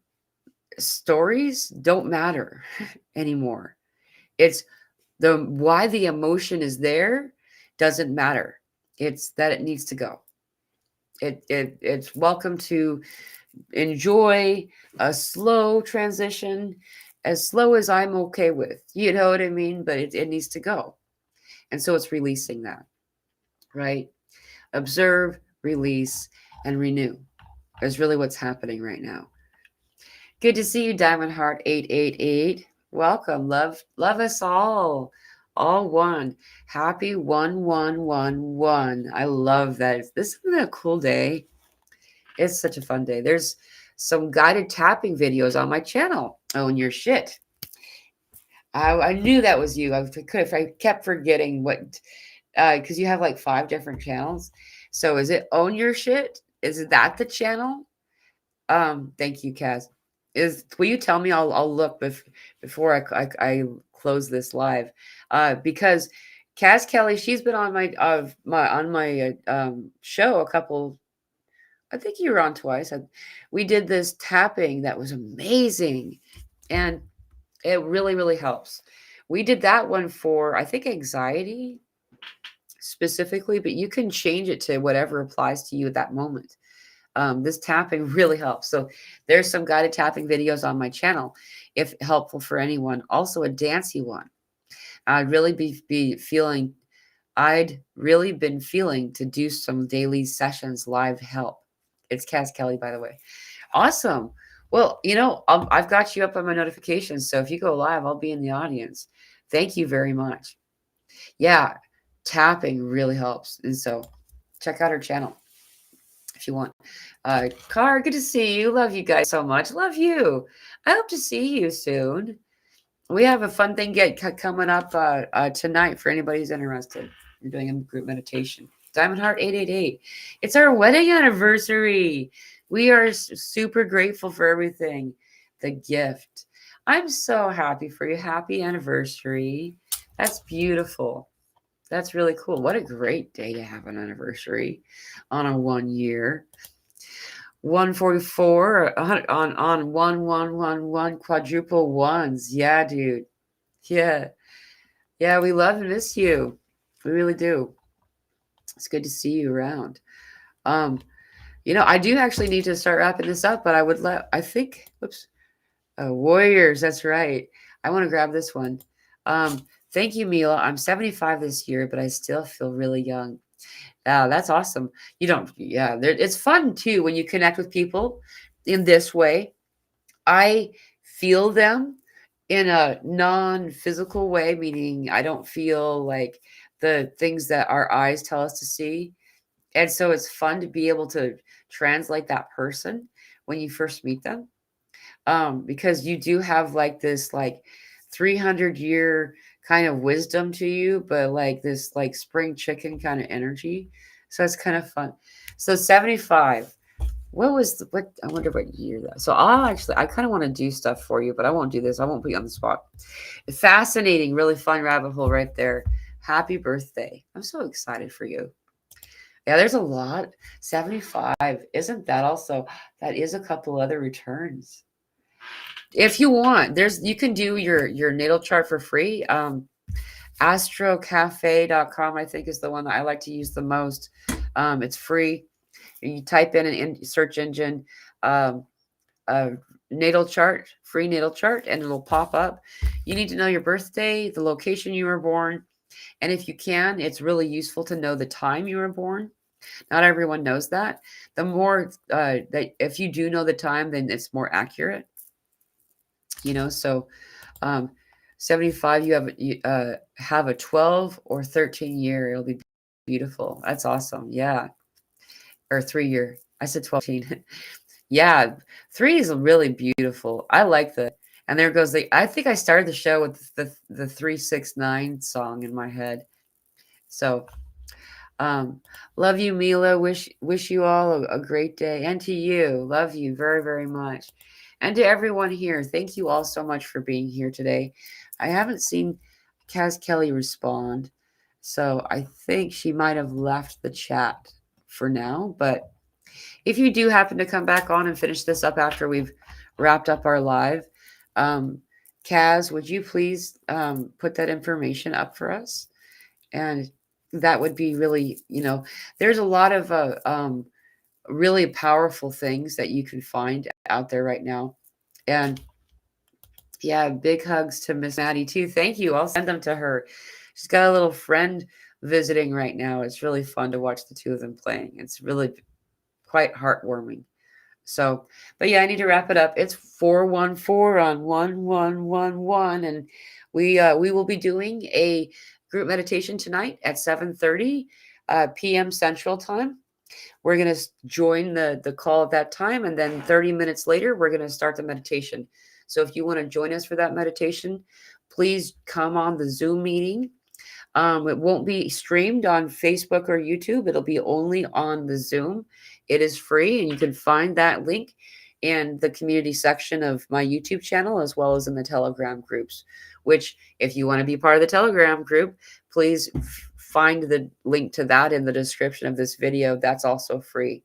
Speaker 1: stories don't matter anymore. It's the why the emotion is there doesn't matter. It's that it needs to go. It's welcome to enjoy a slow transition, as slow as I'm okay with. You know what I mean? But it needs to go. And so it's releasing that, right? Observe, release, and renew is really what's happening right now. Good to see you, Diamond Heart 888. Welcome. Love us all. All one. Happy 1111. I love that. This isn't a cool day. It's such a fun day. There's some guided tapping videos on my channel. Own your shit. I knew that was you. If I kept forgetting what, because you have like 5 different channels. So is it Own Your Shit? Is that the channel? Thank you, Kaz. Will you tell me? I'll look before I close this live, because Kaz Kelly, she's been on my show a couple. I think you were on twice. We did this tapping that was amazing, and it really, really helps. We did that one for, I think, anxiety specifically, but you can change it to whatever applies to you at that moment. This tapping really helps. So there's some guided tapping videos on my channel, if helpful for anyone. Also a dancey one. I'd really I'd really been feeling to do some daily sessions live help. It's Cass Kelly, by the way. Awesome. Well, I've got you up on my notifications. So if you go live, I'll be in the audience. Thank you very much. Yeah, tapping really helps. And so check out her channel if you want. Car, good to see you. Love you guys so much. Love you. I hope to see you soon. We have a fun thing coming up tonight for anybody who's interested. We're doing a group meditation. Diamond Heart 888. It's our wedding anniversary. We are super grateful for everything. The gift. I'm so happy for you. Happy anniversary. That's beautiful. That's really cool. What a great day to have an anniversary on a 1 year. 144 on 1111 quadruple ones. Yeah, dude. Yeah. Yeah, we love and miss you. We really do. It's good to see you around. I do actually need to start wrapping this up, but Warriors, that's right. I want to grab this one. Thank you, Mila. I'm 75 this year, but I still feel really young. That's awesome. It's fun too when you connect with people in this way. I feel them in a non-physical way, meaning I don't feel like the things that our eyes tell us to see. And so it's fun to be able to translate that person when you first meet them. Because you do have like this 300-year kind of wisdom to you, but like this like spring chicken kind of energy. So it's kind of fun. So 75. What I wonder what year that. So I kind of want to do stuff for you, but I won't do this. I won't put you on the spot. Fascinating, really fun rabbit hole right there. Happy birthday. I'm so excited for you. Yeah, there's a lot. 75. Isn't that also, that is a couple other returns. If you want, you can do your natal chart for free. Astrocafe.com, I think, is the one that I like to use the most. It's free. You type in an search engine, natal chart, free natal chart, and it'll pop up. You need to know your birthday, the location you were born, and if you can, it's really useful to know the time you were born. Not everyone knows that. The more that if you do know the time, then it's more accurate. So 75, you have a 12 or 13 year. It'll be beautiful. That's awesome. Yeah. Or 3 year. I said 12. Yeah. 3 is really beautiful. I like And there goes I think I started the show with the 369 song in my head. So um, love you, Mila. Wish you all a great day. And to you, love you very, very much. And to everyone here, thank you all so much for being here today. I haven't seen Kaz Kelly respond, so I think she might have left the chat for now. But if you do happen to come back on and finish this up after we've wrapped up our live, um, Kaz, would you please put that information up for us? And that would be really, there's a lot of really powerful things that you can find out there right now. And yeah, big hugs to Miss Maddie too. Thank you. I'll send them to her. She's got a little friend visiting right now. It's really fun to watch the two of them playing. It's really quite heartwarming. So, but yeah, I need to wrap it up. It's 414 on 1111, and we will be doing a group meditation tonight at 7:30 p.m. Central Time. We're going to join the call at that time, and then 30 minutes later, we're going to start the meditation. So if you want to join us for that meditation, please come on the Zoom meeting. It won't be streamed on Facebook or YouTube. It'll be only on the Zoom. It is free, and you can find that link in the community section of my YouTube channel, as well as in the Telegram groups, which if you want to be part of the Telegram group, please find the link to that in the description of this video. That's also free.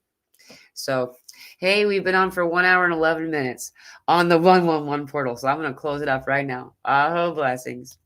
Speaker 1: So, hey, we've been on for 1 hour and 11 minutes on the 111 portal. So I'm going to close it up right now. Aho blessings.